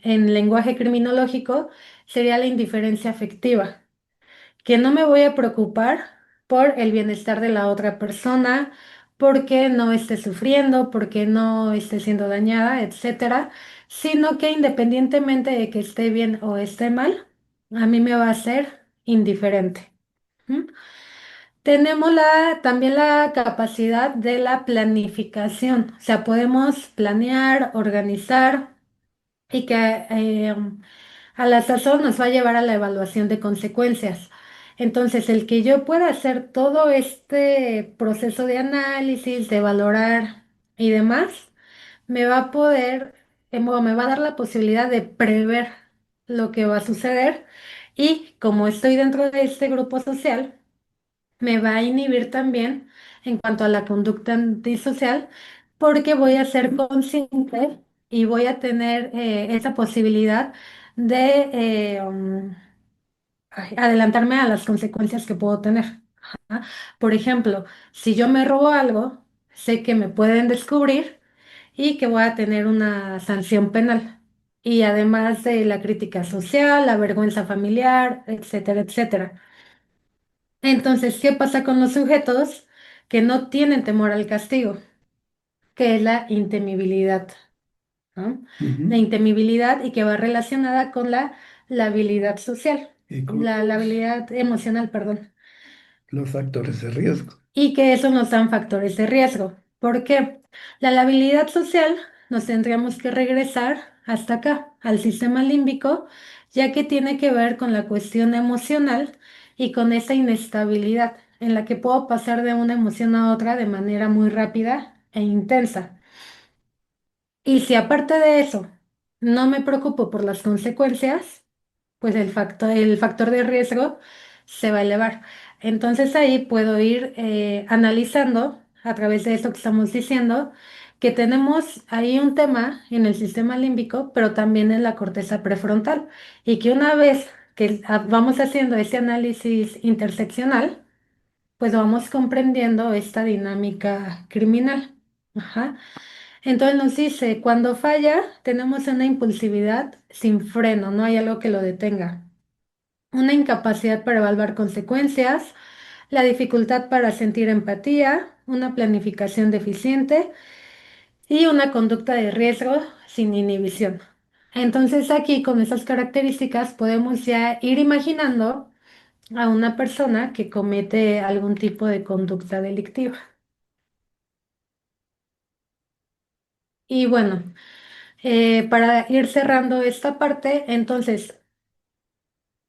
en lenguaje criminológico sería la indiferencia afectiva, que no me voy a preocupar por el bienestar de la otra persona, porque no esté sufriendo, porque no esté siendo dañada, etcétera, sino que independientemente de que esté bien o esté mal, a mí me va a ser indiferente. ¿Mm? Tenemos también la capacidad de la planificación, o sea, podemos planear, organizar y que a la sazón nos va a llevar a la evaluación de consecuencias. Entonces, el que yo pueda hacer todo este proceso de análisis, de valorar y demás, me va a poder, o me va a dar la posibilidad de prever lo que va a suceder y como estoy dentro de este grupo social, me va a inhibir también en cuanto a la conducta antisocial, porque voy a ser consciente y voy a tener esa posibilidad de adelantarme a las consecuencias que puedo tener. Ajá. Por ejemplo, si yo me robo algo, sé que me pueden descubrir y que voy a tener una sanción penal. Y además de la crítica social, la vergüenza familiar, etcétera, etcétera. Entonces, ¿qué pasa con los sujetos que no tienen temor al castigo? Que es la intemibilidad, ¿no? La Ujú. intemibilidad y que va relacionada con la habilidad social, Y con la habilidad emocional, perdón. los factores de riesgo. Y que eso nos dan factores de riesgo. ¿Por qué? La labilidad social nos tendríamos que regresar hasta acá, al sistema límbico, ya que tiene que ver con la cuestión emocional y con esa inestabilidad en la que puedo pasar de una emoción a otra de manera muy rápida e intensa. Y si aparte de eso no me preocupo por las consecuencias, pues el factor de riesgo se va a elevar. Entonces ahí puedo ir analizando a través de esto que estamos diciendo, que tenemos ahí un tema en el sistema límbico, pero también en la corteza prefrontal, y que una vez que vamos haciendo ese análisis interseccional, pues vamos comprendiendo esta dinámica criminal. Ajá. Entonces nos dice, cuando falla, tenemos una impulsividad sin freno, no hay algo que lo detenga, una incapacidad para evaluar consecuencias, la dificultad para sentir empatía, una planificación deficiente y una conducta de riesgo sin inhibición. Entonces aquí con esas características podemos ya ir imaginando a una persona que comete algún tipo de conducta delictiva. Y bueno, para ir cerrando esta parte, entonces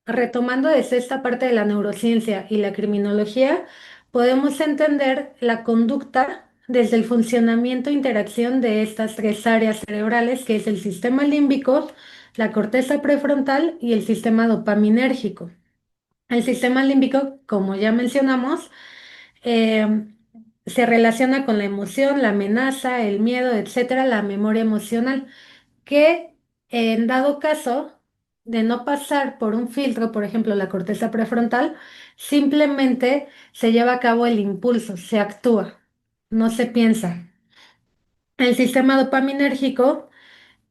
retomando desde esta parte de la neurociencia y la criminología, podemos entender la conducta desde el funcionamiento e interacción de estas tres áreas cerebrales, que es el sistema límbico, la corteza prefrontal y el sistema dopaminérgico. El sistema límbico, como ya mencionamos, eh, se relaciona con la emoción, la amenaza, el miedo, etcétera, la memoria emocional que en dado caso de no pasar por un filtro, por ejemplo, la corteza prefrontal, simplemente se lleva a cabo el impulso, se actúa, no se piensa. El sistema dopaminérgico,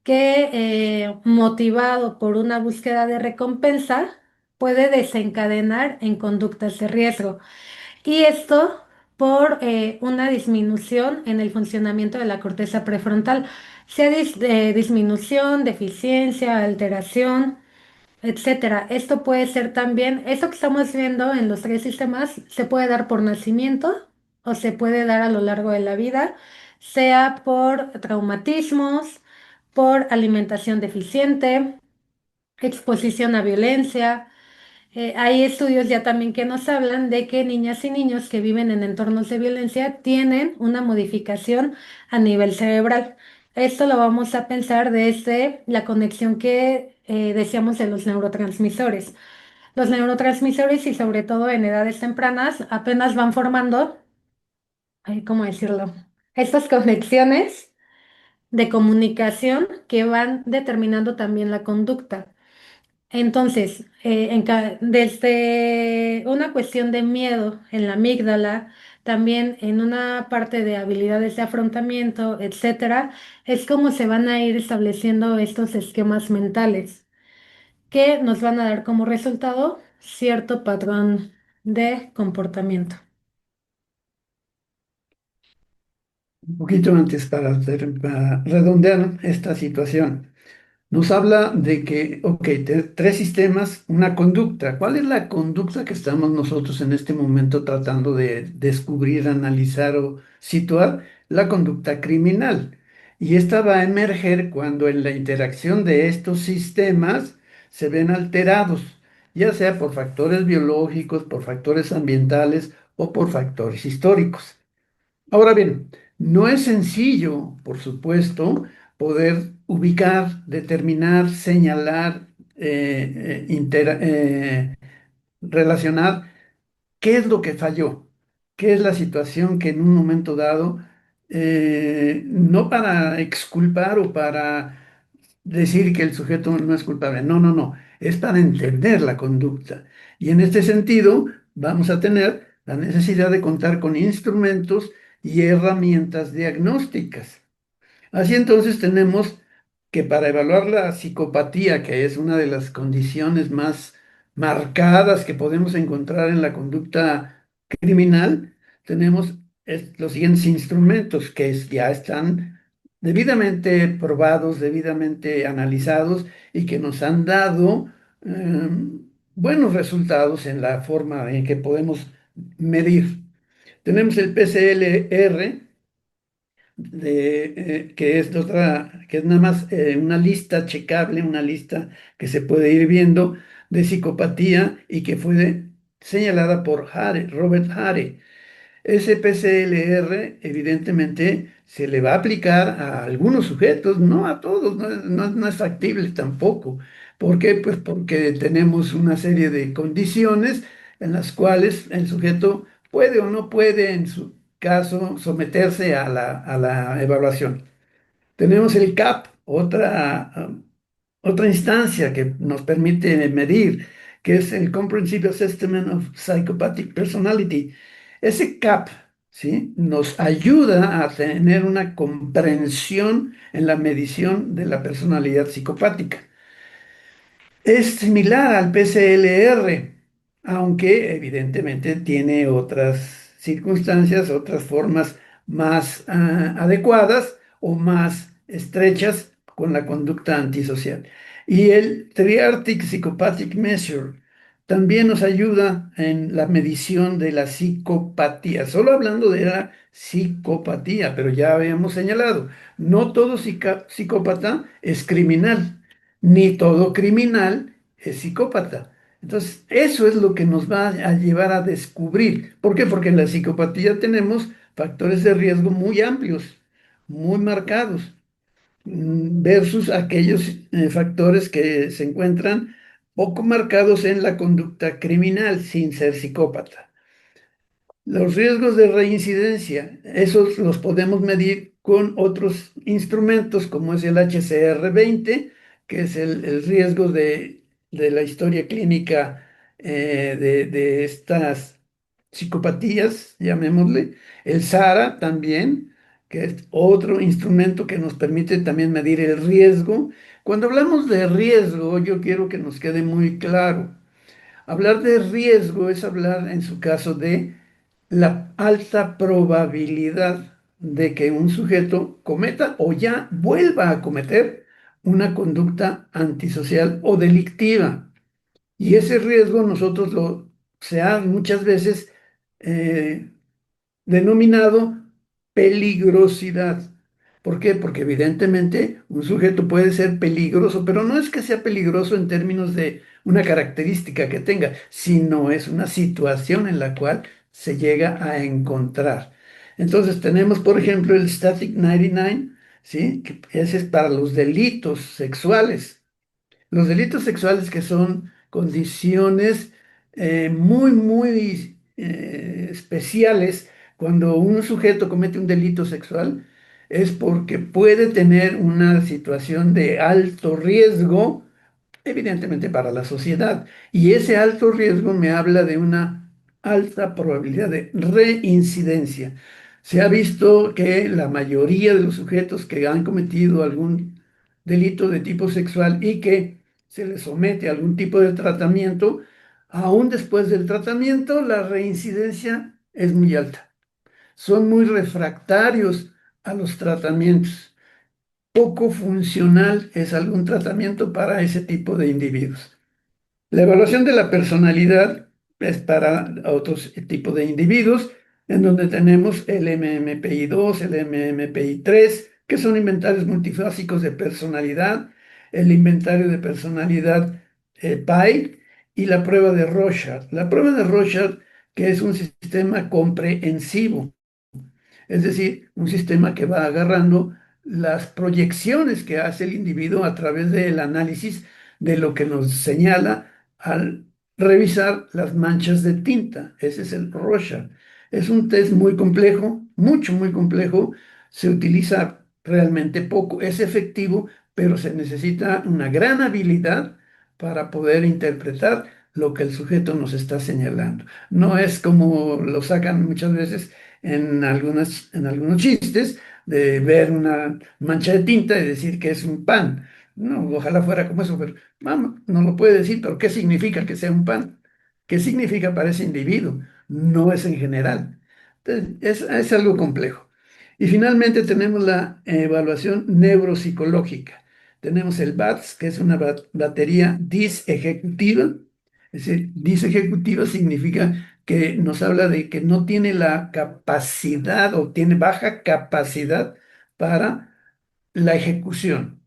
que motivado por una búsqueda de recompensa, puede desencadenar en conductas de riesgo. Y esto por una disminución en el funcionamiento de la corteza prefrontal, sea disminución, deficiencia, alteración, etcétera. Esto puede ser también, esto que estamos viendo en los tres sistemas, se puede dar por nacimiento o se puede dar a lo largo de la vida, sea por traumatismos, por alimentación deficiente, exposición a violencia. Hay estudios ya también que nos hablan de que niñas y niños que viven en entornos de violencia tienen una modificación a nivel cerebral. Esto lo vamos a pensar desde la conexión que decíamos de los neurotransmisores. Los neurotransmisores y sobre todo en edades tempranas apenas van formando, ¿cómo decirlo? Estas conexiones de comunicación que van determinando también la conducta. Entonces, desde una cuestión de miedo en la amígdala, también en una parte de habilidades de afrontamiento, etcétera, es como se van a ir estableciendo estos esquemas mentales que nos van a dar como resultado cierto patrón de comportamiento. Un poquito antes para redondear esta situación. Nos habla de que, ok, tres sistemas, una conducta. ¿Cuál es la conducta que estamos nosotros en este momento tratando de descubrir, analizar o situar? La conducta criminal. Y esta va a emerger cuando en la interacción de estos sistemas se ven alterados, ya sea por factores biológicos, por factores ambientales o por factores históricos. Ahora bien, no es sencillo, por supuesto, poder ubicar, determinar, señalar, relacionar qué es lo que falló, qué es la situación que en un momento dado, no para exculpar o para decir que el sujeto no es culpable, no, no, no, es para entender la conducta. Y en este sentido, vamos a tener la necesidad de contar con instrumentos y herramientas diagnósticas. Así entonces tenemos que para evaluar la psicopatía, que es una de las condiciones más marcadas que podemos encontrar en la conducta criminal, tenemos los siguientes instrumentos ya están debidamente probados, debidamente analizados y que nos han dado buenos resultados en la forma en que podemos medir. Tenemos el PCLR, que es nada más una lista checable, una lista que se puede ir viendo de psicopatía y que fue señalada por Robert Hare. Ese PCLR evidentemente se le va a aplicar a algunos sujetos, no a todos, no es factible tampoco. ¿Por qué? Pues porque tenemos una serie de condiciones en las cuales el sujeto puede o no puede, en su caso, someterse a la evaluación. Tenemos el CAP, otra instancia que nos permite medir, que es el Comprehensive Assessment of Psychopathic Personality. Ese CAP, ¿sí? Nos ayuda a tener una comprensión en la medición de la personalidad psicopática. Es similar al PCLR, aunque evidentemente tiene otras circunstancias, otras formas más adecuadas o más estrechas con la conducta antisocial. Y el Triartic Psychopathic Measure también nos ayuda en la medición de la psicopatía, solo hablando de la psicopatía, pero ya habíamos señalado, no todo psicópata es criminal ni todo criminal es psicópata. Entonces, eso es lo que nos va a llevar a descubrir. ¿Por qué? Porque en la psicopatía tenemos factores de riesgo muy amplios, muy marcados, versus aquellos factores que se encuentran poco marcados en la conducta criminal sin ser psicópata. Los riesgos de reincidencia, esos los podemos medir con otros instrumentos como es el HCR20, que es el riesgo de la historia clínica de estas psicopatías, llamémosle. El SARA también, que es otro instrumento que nos permite también medir el riesgo. Cuando hablamos de riesgo, yo quiero que nos quede muy claro. Hablar de riesgo es hablar, en su caso, de la alta probabilidad de que un sujeto cometa o ya vuelva a cometer una conducta antisocial o delictiva. Y ese riesgo nosotros se ha muchas veces eh, denominado peligrosidad. ¿Por qué? Porque evidentemente un sujeto puede ser peligroso, pero no es que sea peligroso en términos de una característica que tenga, sino es una situación en la cual se llega a encontrar. Entonces tenemos, por ejemplo, el Static 99, ¿sí? Que ese es para los delitos sexuales. Los delitos sexuales que son condiciones muy especiales. Cuando un sujeto comete un delito sexual es porque puede tener una situación de alto riesgo, evidentemente para la sociedad. Y ese alto riesgo me habla de una alta probabilidad de reincidencia. Se ha visto que la mayoría de los sujetos que han cometido algún delito de tipo sexual y que se les somete a algún tipo de tratamiento, aún después del tratamiento, la reincidencia es muy alta. Son muy refractarios a los tratamientos. Poco funcional es algún tratamiento para ese tipo de individuos. La evaluación de la personalidad es para otros tipos de individuos, en donde tenemos el MMPI-2, el MMPI-3, que son inventarios multifásicos de personalidad, el inventario de personalidad PAI y la prueba de Rorschach. La prueba de Rorschach, que es un sistema comprehensivo, es decir, un sistema que va agarrando las proyecciones que hace el individuo a través del análisis de lo que nos señala al revisar las manchas de tinta. Ese es el Rorschach. Es un test muy complejo, muy complejo. Se utiliza realmente poco, es efectivo, pero se necesita una gran habilidad para poder interpretar lo que el sujeto nos está señalando. No es como lo sacan muchas veces en algunos chistes de ver una mancha de tinta y decir que es un pan. No, ojalá fuera como eso, pero vamos, no lo puede decir, pero ¿qué significa que sea un pan? ¿Qué significa para ese individuo? No es en general. Entonces, es algo complejo. Y finalmente tenemos la evaluación neuropsicológica. Tenemos el BATS, que es una batería disejecutiva. Es decir, disejecutiva significa que nos habla de que no tiene la capacidad o tiene baja capacidad para la ejecución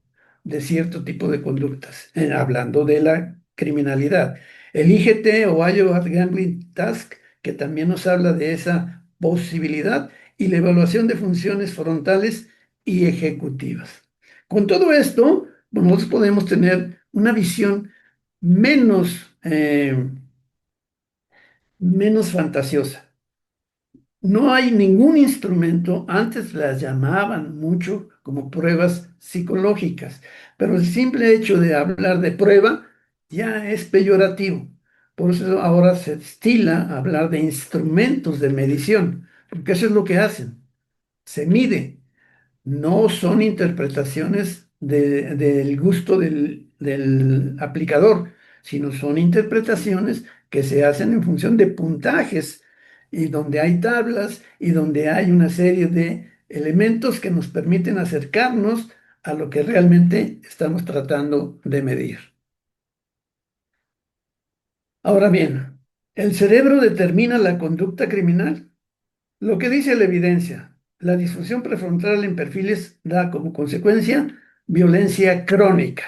de cierto tipo de conductas, hablando de la criminalidad. El IGT o Iowa Gambling Task, que también nos habla de esa posibilidad, y la evaluación de funciones frontales y ejecutivas. Con todo esto, pues, nosotros podemos tener una visión menos, menos fantasiosa. No hay ningún instrumento, antes las llamaban mucho como pruebas psicológicas, pero el simple hecho de hablar de prueba ya es peyorativo. Por eso ahora se estila hablar de instrumentos de medición, porque eso es lo que hacen. Se mide, no son interpretaciones del gusto del aplicador, sino son interpretaciones que se hacen en función de puntajes y donde hay tablas y donde hay una serie de elementos que nos permiten acercarnos a lo que realmente estamos tratando de medir. Ahora bien, ¿el cerebro determina la conducta criminal? Lo que dice la evidencia, la disfunción prefrontal en perfiles da como consecuencia violencia crónica.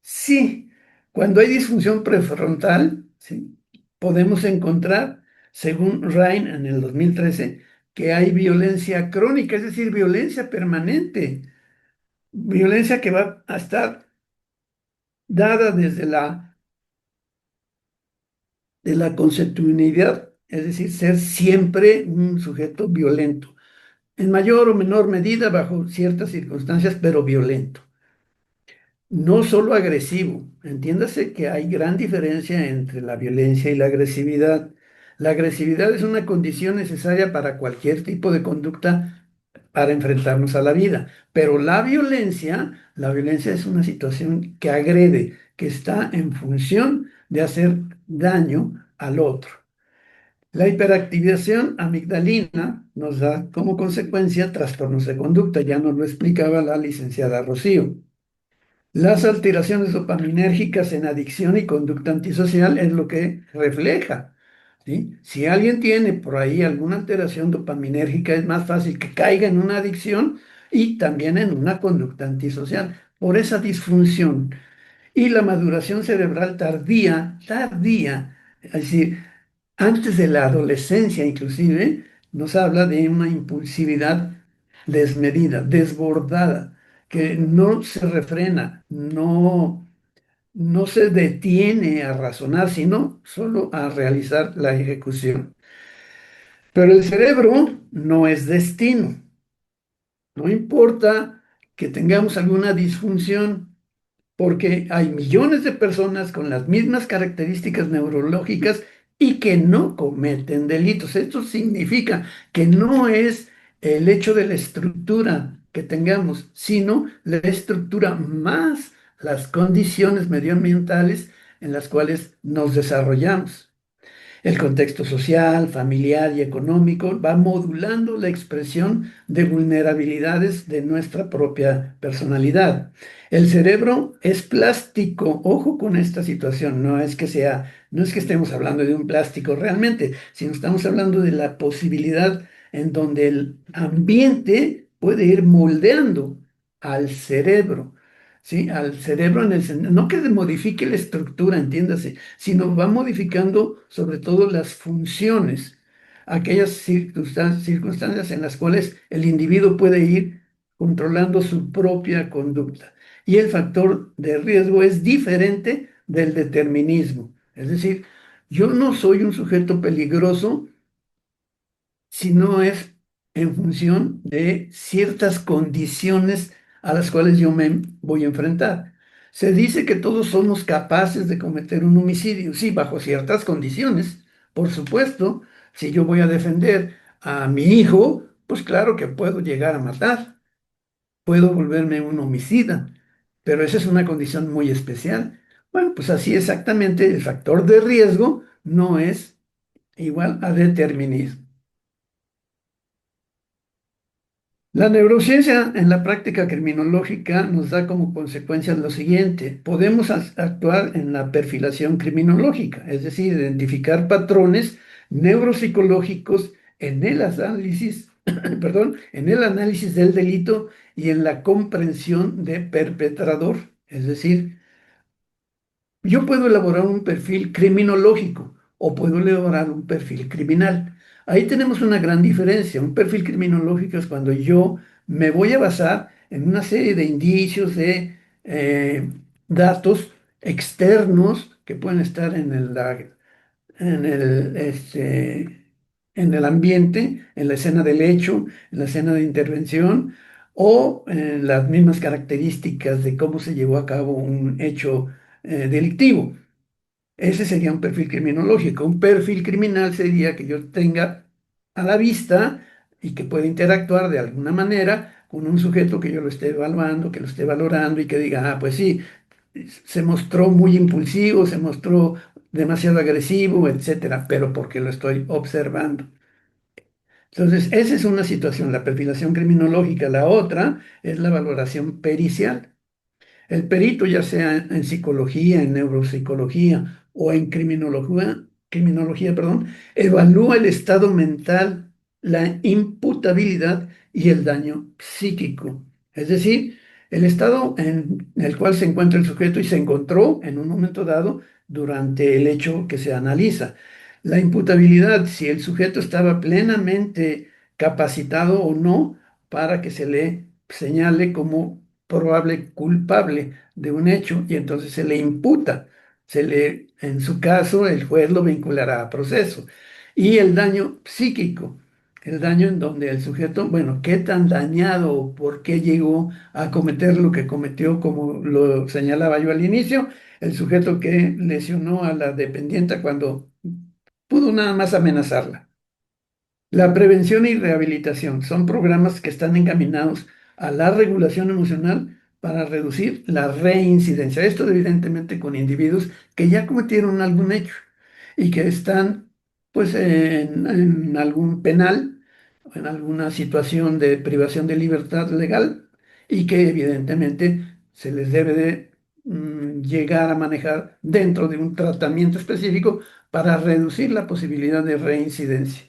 Sí, cuando hay disfunción prefrontal, sí, podemos encontrar, según Ryan en el 2013, que hay violencia crónica, es decir, violencia permanente, violencia que va a estar dada desde de la consanguinidad, es decir, ser siempre un sujeto violento, en mayor o menor medida bajo ciertas circunstancias, pero violento. No solo agresivo, entiéndase que hay gran diferencia entre la violencia y la agresividad. La agresividad es una condición necesaria para cualquier tipo de conducta para enfrentarnos a la vida, pero la violencia es una situación que agrede, que está en función de hacer daño al otro. La hiperactivación amigdalina nos da como consecuencia trastornos de conducta, ya nos lo explicaba la licenciada Rocío. Las alteraciones dopaminérgicas en adicción y conducta antisocial es lo que refleja. ¿sí? Si alguien tiene por ahí alguna alteración dopaminérgica, es más fácil que caiga en una adicción y también en una conducta antisocial por esa disfunción. Y la maduración cerebral tardía, es decir, antes de la adolescencia inclusive, nos habla de una impulsividad desmedida, desbordada, que no se refrena, no se detiene a razonar, sino solo a realizar la ejecución. Pero el cerebro no es destino. No importa que tengamos alguna disfunción, porque hay millones de personas con las mismas características neurológicas y que no cometen delitos. Esto significa que no es el hecho de la estructura que tengamos, sino la estructura más las condiciones medioambientales en las cuales nos desarrollamos. El contexto social, familiar y económico va modulando la expresión de vulnerabilidades de nuestra propia personalidad. El cerebro es plástico, ojo con esta situación, no es que estemos hablando de un plástico realmente, sino estamos hablando de la posibilidad en donde el ambiente puede ir moldeando al cerebro. ¿Sí? Al cerebro no que modifique la estructura, entiéndase, sino va modificando sobre todo las funciones, aquellas circunstancias en las cuales el individuo puede ir controlando su propia conducta. Y el factor de riesgo es diferente del determinismo. Es decir, yo no soy un sujeto peligroso si no es en función de ciertas condiciones a las cuales yo me voy a enfrentar. Se dice que todos somos capaces de cometer un homicidio, sí, bajo ciertas condiciones. Por supuesto, si yo voy a defender a mi hijo, pues claro que puedo llegar a matar, puedo volverme un homicida, pero esa es una condición muy especial. Bueno, pues así exactamente el factor de riesgo no es igual a determinismo. La neurociencia en la práctica criminológica nos da como consecuencia lo siguiente. Podemos actuar en la perfilación criminológica, es decir, identificar patrones neuropsicológicos en el análisis, perdón, en el análisis del delito y en la comprensión de perpetrador. Es decir, yo puedo elaborar un perfil criminológico o puedo elaborar un perfil criminal. Ahí tenemos una gran diferencia. Un perfil criminológico es cuando yo me voy a basar en una serie de indicios, de datos externos que pueden estar en el ambiente, en la escena del hecho, en la escena de intervención o en las mismas características de cómo se llevó a cabo un hecho delictivo. Ese sería un perfil criminológico. Un perfil criminal sería que yo tenga a la vista y que pueda interactuar de alguna manera con un sujeto que yo lo esté evaluando, que lo esté valorando y que diga, ah, pues sí, se mostró muy impulsivo, se mostró demasiado agresivo, etcétera, pero porque lo estoy observando. Entonces, esa es una situación, la perfilación criminológica. La otra es la valoración pericial. El perito, ya sea en psicología, en neuropsicología o en criminología, evalúa el estado mental, la imputabilidad y el daño psíquico. Es decir, el estado en el cual se encuentra el sujeto y se encontró en un momento dado durante el hecho que se analiza. La imputabilidad, si el sujeto estaba plenamente capacitado o no para que se le señale como probable culpable de un hecho y entonces se le imputa, en su caso, el juez lo vinculará a proceso. Y el daño psíquico, el daño en donde el sujeto, bueno, qué tan dañado o por qué llegó a cometer lo que cometió, como lo señalaba yo al inicio, el sujeto que lesionó a la dependienta cuando pudo nada más amenazarla. La prevención y rehabilitación son programas que están encaminados a la regulación emocional para reducir la reincidencia. Esto evidentemente con individuos que ya cometieron algún hecho y que están pues en algún penal o en alguna situación de privación de libertad legal y que evidentemente se les debe de llegar a manejar dentro de un tratamiento específico para reducir la posibilidad de reincidencia.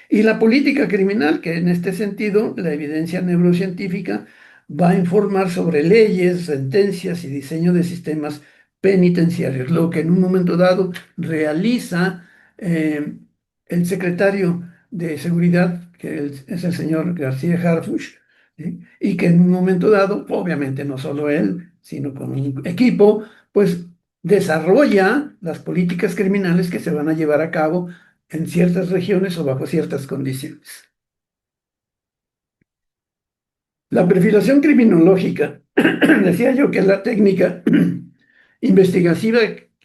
Y la política criminal, que en este sentido la evidencia neurocientífica va a informar sobre leyes, sentencias y diseño de sistemas penitenciarios, lo que en un momento dado realiza eh, el secretario de Seguridad, que es el señor García Harfuch, ¿sí? Y que en un momento dado, obviamente no solo él, sino con un equipo, pues desarrolla las políticas criminales que se van a llevar a cabo en ciertas regiones o bajo ciertas condiciones. La perfilación criminológica, decía yo que es la técnica investigativa,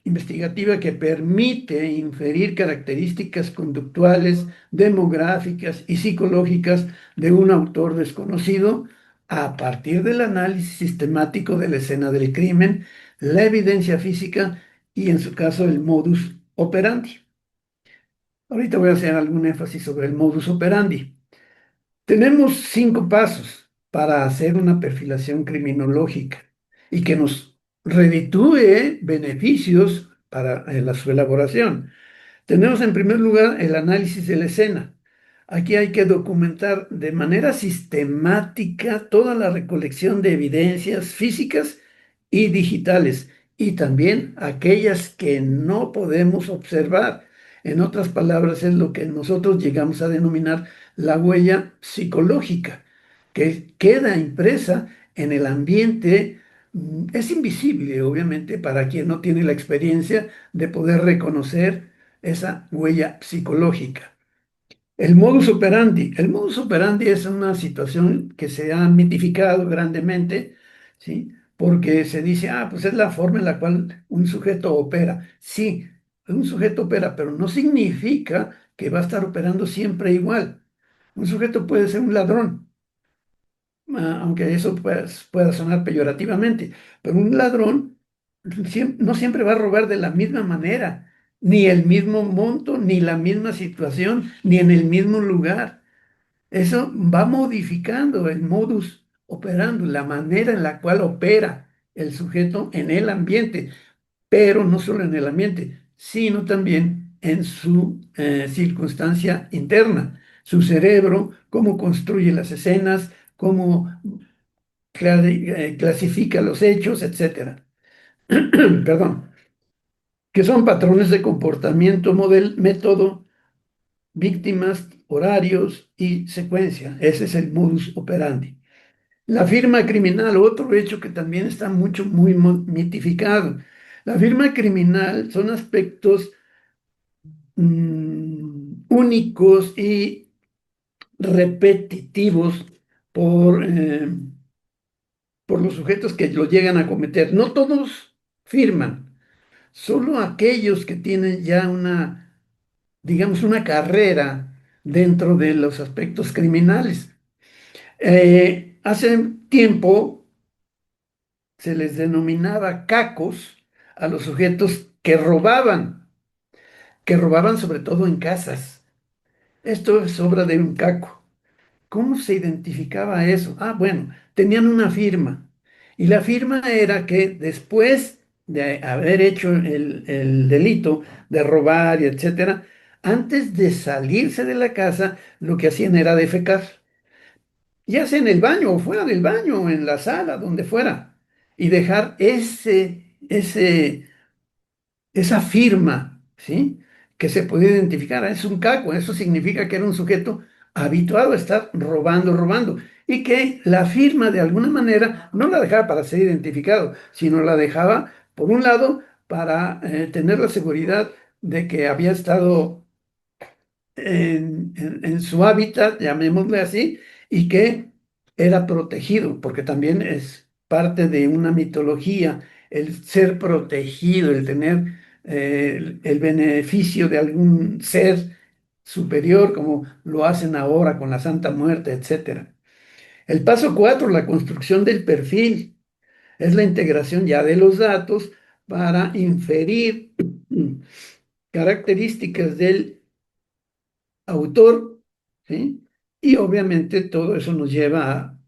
investigativa que permite inferir características conductuales, demográficas y psicológicas de un autor desconocido a partir del análisis sistemático de la escena del crimen, la evidencia física y, en su caso, el modus operandi. Ahorita voy a hacer algún énfasis sobre el modus operandi. Tenemos 5 pasos para hacer una perfilación criminológica y que nos reditúe beneficios para su elaboración. Tenemos en primer lugar el análisis de la escena. Aquí hay que documentar de manera sistemática toda la recolección de evidencias físicas y digitales y también aquellas que no podemos observar. En otras palabras, es lo que nosotros llegamos a denominar la huella psicológica, que queda impresa en el ambiente. Es invisible, obviamente, para quien no tiene la experiencia de poder reconocer esa huella psicológica. El modus operandi. El modus operandi es una situación que se ha mitificado grandemente, ¿sí? Porque se dice, pues es la forma en la cual un sujeto opera. Sí, un sujeto opera, pero no significa que va a estar operando siempre igual. Un sujeto puede ser un ladrón, aunque eso pueda sonar peyorativamente, pero un ladrón no siempre va a robar de la misma manera, ni el mismo monto, ni la misma situación, ni en el mismo lugar. Eso va modificando el modus operandi, la manera en la cual opera el sujeto en el ambiente, pero no solo en el ambiente, sino también en su circunstancia interna, su cerebro, cómo construye las escenas, cómo clasifica los hechos, etcétera. Perdón, que son patrones de comportamiento, método, víctimas, horarios y secuencia. Ese es el modus operandi. La firma criminal, otro hecho que también está muy mitificado. La firma criminal son aspectos únicos y repetitivos por, eh, por los sujetos que lo llegan a cometer. No todos firman, solo aquellos que tienen ya digamos, una carrera dentro de los aspectos criminales. Hace tiempo se les denominaba cacos a los sujetos que robaban sobre todo en casas. Esto es obra de un caco. ¿Cómo se identificaba eso? Bueno, tenían una firma. Y la firma era que después de haber hecho el delito de robar y etcétera, antes de salirse de la casa, lo que hacían era defecar, ya sea en el baño o fuera del baño, o en la sala, donde fuera, y dejar esa firma, ¿sí? Que se podía identificar. Es un caco, eso significa que era un sujeto habituado a estar robando, y que la firma de alguna manera no la dejaba para ser identificado, sino la dejaba, por un lado, para tener la seguridad de que había estado en su hábitat, llamémosle así, y que era protegido, porque también es parte de una mitología el ser protegido, el tener el beneficio de algún ser superior, como lo hacen ahora con la Santa Muerte, etcétera. El paso 4, la construcción del perfil, es la integración ya de los datos para inferir características del autor, ¿sí? Y obviamente todo eso nos lleva a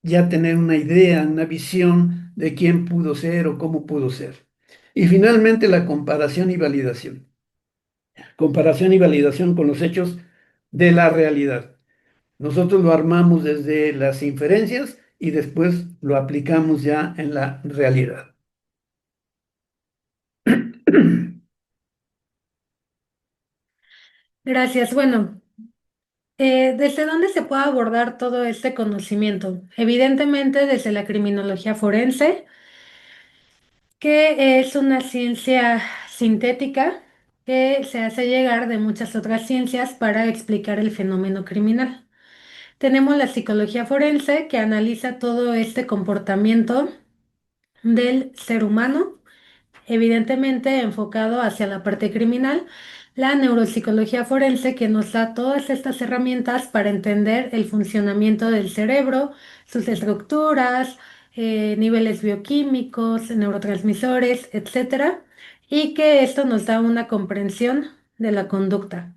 ya tener una idea, una visión de quién pudo ser o cómo pudo ser. Y finalmente la comparación y validación. comparación y validación con los hechos de la realidad. Nosotros lo armamos desde las inferencias y después lo aplicamos ya en la realidad. Gracias. Bueno, ¿desde dónde se puede abordar todo este conocimiento? Evidentemente desde la criminología forense, que es una ciencia sintética que se hace llegar de muchas otras ciencias para explicar el fenómeno criminal. Tenemos la psicología forense, que analiza todo este comportamiento del ser humano, evidentemente enfocado hacia la parte criminal. La neuropsicología forense, que nos da todas estas herramientas para entender el funcionamiento del cerebro, sus estructuras, niveles bioquímicos, neurotransmisores, etcétera, y que esto nos da una comprensión de la conducta.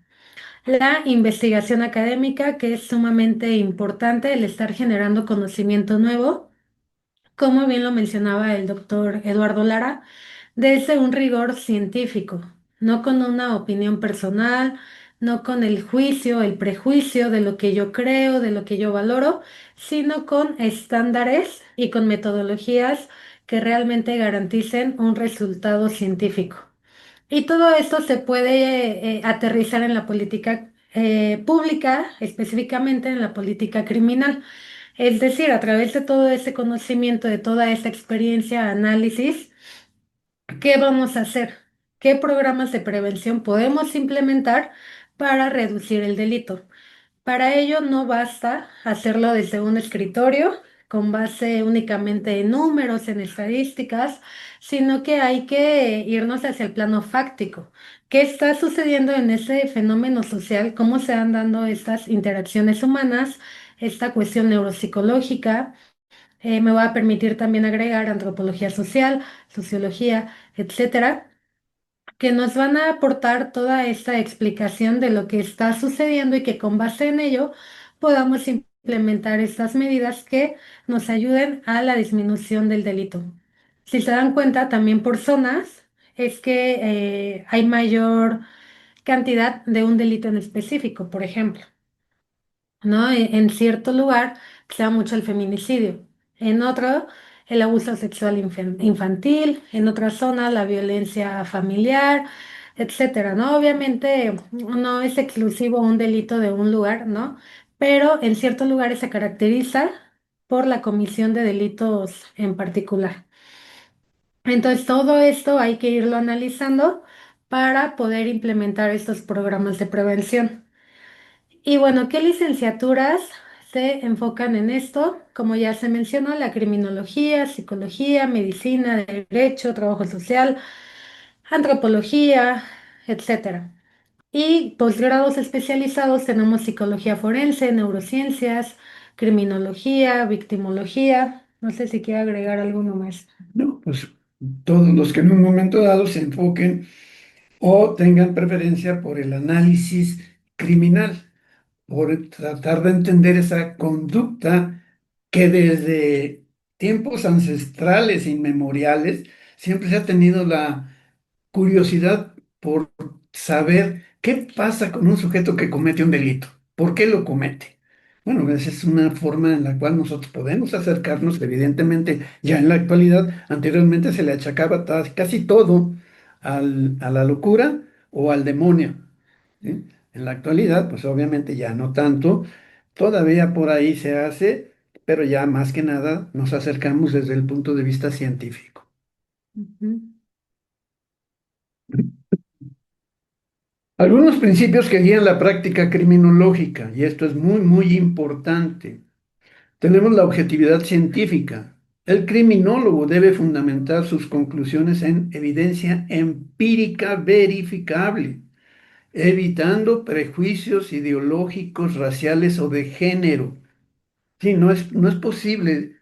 La investigación académica, que es sumamente importante el estar generando conocimiento nuevo, como bien lo mencionaba el doctor Eduardo Lara, desde un rigor científico, no con una opinión personal, no con el juicio, el prejuicio de lo que yo creo, de lo que yo valoro, sino con estándares y con metodologías que realmente garanticen un resultado científico. Y todo esto se puede aterrizar en la política pública, específicamente en la política criminal. Es decir, a través de todo ese conocimiento, de toda esa experiencia, análisis, ¿qué vamos a hacer? ¿Qué programas de prevención podemos implementar para reducir el delito? Para ello no basta hacerlo desde un escritorio con base únicamente en números, en estadísticas, sino que hay que irnos hacia el plano fáctico. ¿Qué está sucediendo en ese fenómeno social? ¿Cómo se van dando estas interacciones humanas? Esta cuestión neuropsicológica. Me va a permitir también agregar antropología social, sociología, etcétera, que nos van a aportar toda esta explicación de lo que está sucediendo y que con base en ello podamos implementar estas medidas que nos ayuden a la disminución del delito. Si se dan cuenta, también por zonas es que hay mayor cantidad de un delito en específico, por ejemplo. ¿No? En cierto lugar se da mucho el feminicidio, en otro el abuso sexual infantil, en otra zona la violencia familiar, etcétera, ¿no? Obviamente no es exclusivo un delito de un lugar, ¿no? Pero en ciertos lugares se caracteriza por la comisión de delitos en particular. Entonces, todo esto hay que irlo analizando para poder implementar estos programas de prevención. Y bueno, ¿qué licenciaturas se enfocan en esto? Como ya se mencionó, la criminología, psicología, medicina, derecho, trabajo social, antropología, etcétera. Y posgrados especializados tenemos psicología forense, neurociencias, criminología, victimología. No sé si quiere agregar alguno más. No, pues todos los que en un momento dado se enfoquen o tengan preferencia por el análisis criminal, por tratar de entender esa conducta que desde tiempos ancestrales, inmemoriales, siempre se ha tenido la curiosidad por saber qué pasa con un sujeto que comete un delito, por qué lo comete. Bueno, esa es una forma en la cual nosotros podemos acercarnos, evidentemente, ya en la actualidad, anteriormente se le achacaba casi todo a la locura o al demonio, ¿sí? En la actualidad, pues obviamente ya no tanto, todavía por ahí se hace, pero ya más que nada nos acercamos desde el punto de vista científico. Ujú. Algunos principios que guían la práctica criminológica, y esto es muy, muy importante. Tenemos la objetividad científica. El criminólogo debe fundamentar sus conclusiones en evidencia empírica verificable, evitando prejuicios ideológicos, raciales o de género. Sí, no es posible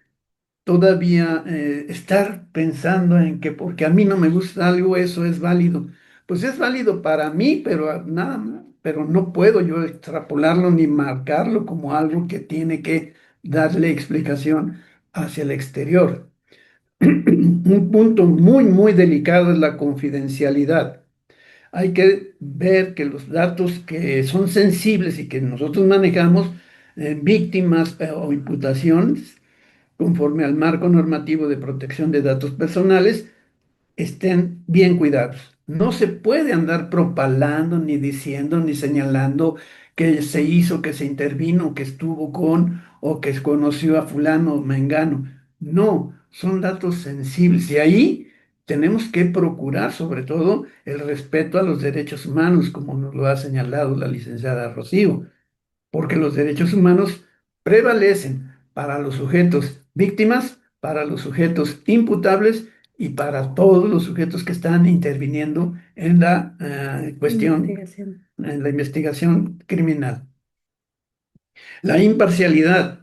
todavía estar pensando en que porque a mí no me gusta algo, eso es válido. Pues es válido para mí, pero nada más, pero no puedo yo extrapolarlo ni marcarlo como algo que tiene que darle explicación hacia el exterior. Un punto muy, muy delicado es la confidencialidad. hay que ver que los datos que son sensibles y que nosotros manejamos, víctimas o imputaciones, conforme al marco normativo de protección de datos personales, estén bien cuidados. No se puede andar propalando, ni diciendo, ni señalando que se hizo, que se intervino, que estuvo con o que conoció a fulano o mengano. No, son datos sensibles y ahí tenemos que procurar sobre todo el respeto a los derechos humanos, como nos lo ha señalado la licenciada Rocío, porque los derechos humanos prevalecen para los sujetos víctimas, para los sujetos imputables y para todos los sujetos que están interviniendo en la cuestión, Investigación. en la investigación criminal. La imparcialidad.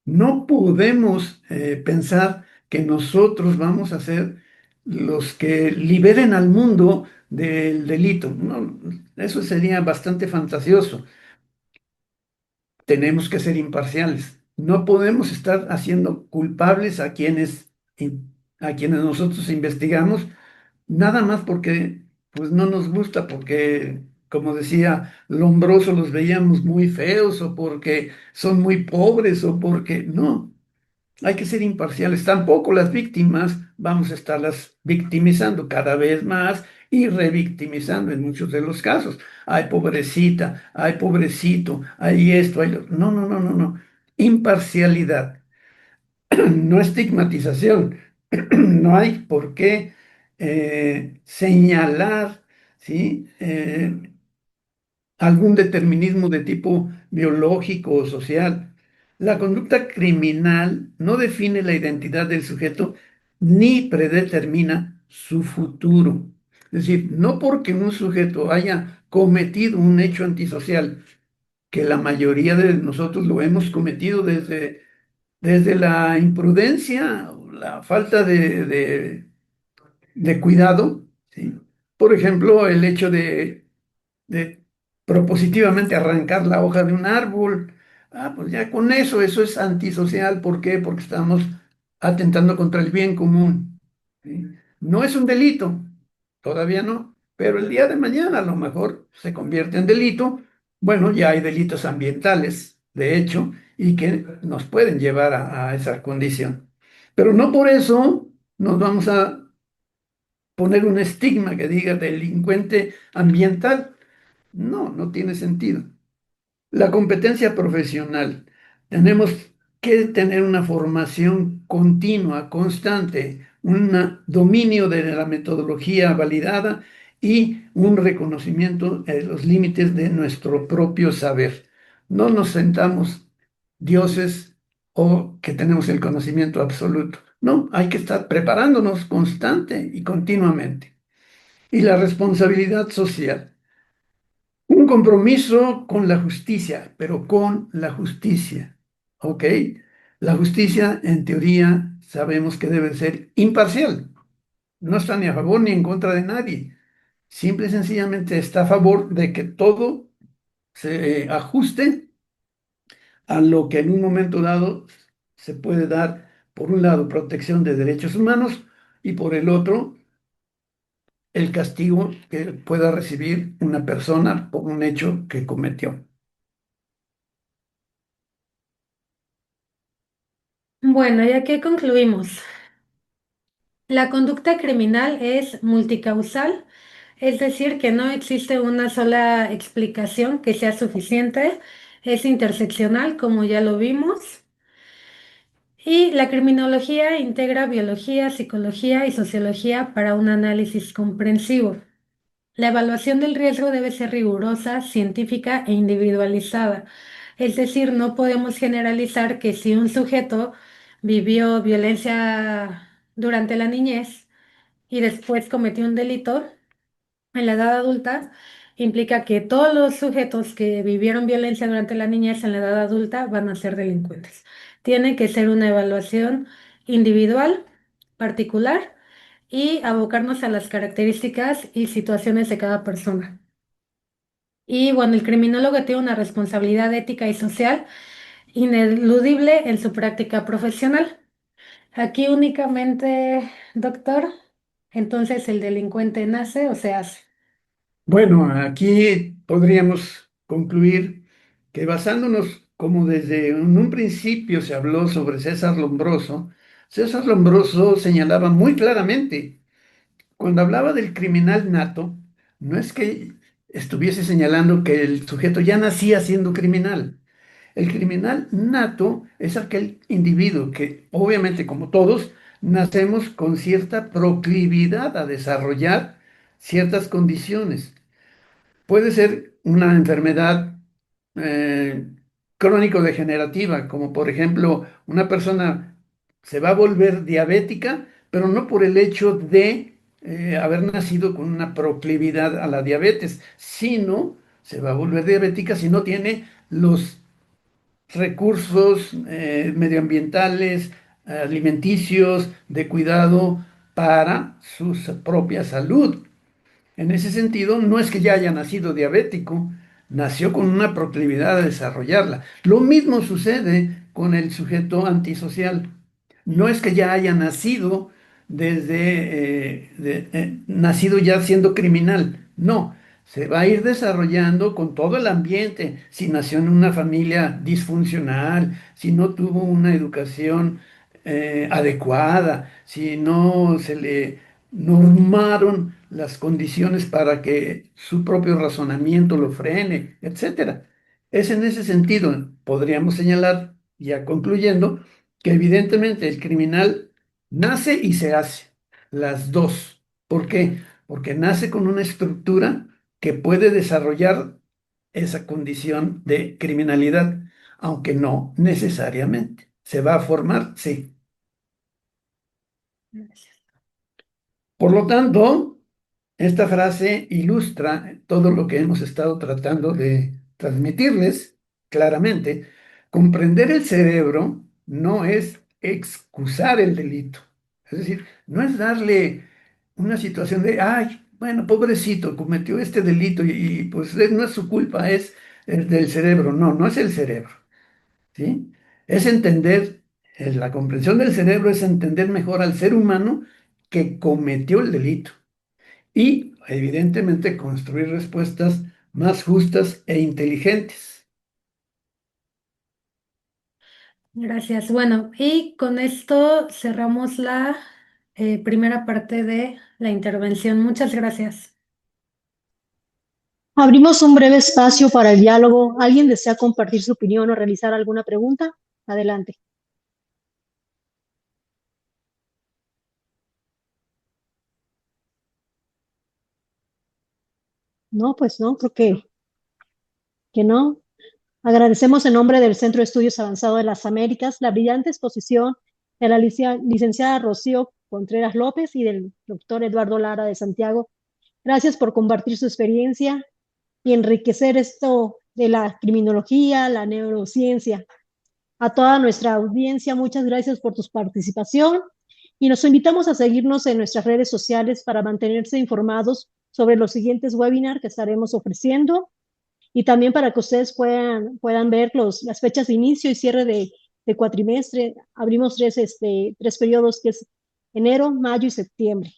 No podemos pensar que nosotros vamos a ser los que liberen al mundo del delito. No, eso sería bastante fantasioso. Tenemos que ser imparciales. No podemos estar haciendo culpables a quienes nosotros investigamos, nada más porque pues no nos gusta, porque, como decía Lombroso, los veíamos muy feos o porque son muy pobres o porque no. Hay que ser imparciales. Tampoco las víctimas vamos a estarlas victimizando cada vez más y revictimizando en muchos de los casos. Ay, pobrecita, ay, pobrecito, ay, esto, ay, lo... No, no, no, no, no. Imparcialidad, no estigmatización. No hay por qué señalar, ¿sí? Algún determinismo de tipo biológico o social. La conducta criminal no define la identidad del sujeto ni predetermina su futuro. Es decir, no porque un sujeto haya cometido un hecho antisocial, que la mayoría de nosotros lo hemos cometido desde la imprudencia, la falta de cuidado, ¿sí? Por ejemplo, el hecho de propositivamente arrancar la hoja de un árbol. Ah, pues ya con eso es antisocial. ¿Por qué? Porque estamos atentando contra el bien común. ¿Sí? No es un delito, todavía no, pero el día de mañana a lo mejor se convierte en delito. Bueno, ya hay delitos ambientales, de hecho, y que nos pueden llevar a esa condición. Pero no por eso nos vamos a poner un estigma que diga delincuente ambiental. No, no tiene sentido. La competencia profesional. Tenemos que tener una formación continua, constante, un dominio de la metodología validada y un reconocimiento de los límites de nuestro propio saber. No nos sentamos dioses o que tenemos el conocimiento absoluto. No, hay que estar preparándonos constante y continuamente. Y la responsabilidad social. Un compromiso con la justicia, pero con la justicia, ¿ok? La justicia, en teoría, sabemos que debe ser imparcial. No está ni a favor ni en contra de nadie. Simple y sencillamente está a favor de que todo se ajuste a lo que en un momento dado se puede dar, por un lado, protección de derechos humanos y por el otro, el castigo que pueda recibir una persona por un hecho que cometió. Bueno, ¿y aquí concluimos? La conducta criminal es multicausal, es decir, que no existe una sola explicación que sea suficiente, es interseccional, como ya lo vimos, y la criminología integra biología, psicología y sociología para un análisis comprensivo. La evaluación del riesgo debe ser rigurosa, científica e individualizada. Es decir, no podemos generalizar que si un sujeto vivió violencia durante la niñez y después cometió un delito en la edad adulta, implica que todos los sujetos que vivieron violencia durante la niñez en la edad adulta van a ser delincuentes. Tiene que ser una evaluación individual, particular y abocarnos a las características y situaciones de cada persona. Y bueno, el criminólogo tiene una responsabilidad ética y social ineludible en su práctica profesional. Aquí únicamente, doctor, entonces el delincuente nace o se hace. Bueno, aquí podríamos concluir que basándonos como desde en un principio se habló sobre César Lombroso señalaba muy claramente, cuando hablaba del criminal nato, no es que estuviese señalando que el sujeto ya nacía siendo criminal. El criminal nato es aquel individuo que, obviamente, como todos, nacemos con cierta proclividad a desarrollar ciertas condiciones. Puede ser una enfermedad eh, crónico-degenerativa, como por ejemplo una persona se va a volver diabética, pero no por el hecho de haber nacido con una proclividad a la diabetes, sino se va a volver diabética si no tiene los recursos medioambientales, alimenticios, de cuidado para su propia salud. En ese sentido, no es que ya haya nacido diabético, nació con una proclividad a desarrollarla. Lo mismo sucede con el sujeto antisocial. No es que ya haya nacido nacido ya siendo criminal. No, se va a ir desarrollando con todo el ambiente. Si nació en una familia disfuncional, si no tuvo una educación adecuada, si no se le normaron las condiciones para que su propio razonamiento lo frene, etcétera. Es en ese sentido, podríamos señalar, ya concluyendo, que evidentemente el criminal nace y se hace, las dos. ¿Por qué? Porque nace con una estructura que puede desarrollar esa condición de criminalidad, aunque no necesariamente. ¿Se va a formar? Sí. Gracias. Por lo tanto, esta frase ilustra todo lo que hemos estado tratando de transmitirles claramente. Comprender el cerebro no es excusar el delito. Es decir, no es darle una situación de, ay, bueno, pobrecito, cometió este delito pues no es su culpa, es el del cerebro. No, no es el cerebro, ¿sí? Es entender, la comprensión del cerebro es entender mejor al ser humano que cometió el delito y, evidentemente, construir respuestas más justas e inteligentes. Gracias. Bueno, y con esto cerramos la primera parte de la intervención. Muchas gracias. Abrimos un breve espacio para el diálogo. ¿Alguien desea compartir su opinión o realizar alguna pregunta? Adelante. No, pues no, creo que no. Agradecemos en nombre del Centro de Estudios Avanzados de las Américas la brillante exposición de la licenciada Rocío Contreras López y del doctor Eduardo Lara de Santiago. Gracias por compartir su experiencia y enriquecer esto de la criminología, la neurociencia. A toda nuestra audiencia, muchas gracias por tu participación y nos invitamos a seguirnos en nuestras redes sociales para mantenerse informados sobre los siguientes webinars que estaremos ofreciendo y también para que ustedes puedan ver las fechas de inicio y cierre de cuatrimestre. Abrimos tres periodos, que es enero, mayo y septiembre.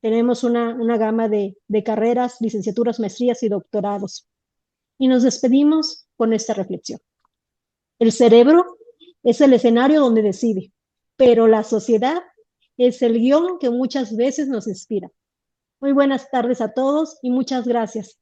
Tenemos una gama de carreras, licenciaturas, maestrías y doctorados. Y nos despedimos con esta reflexión. El cerebro es el escenario donde decide, pero la sociedad es el guión que muchas veces nos inspira. Muy buenas tardes a todos y muchas gracias.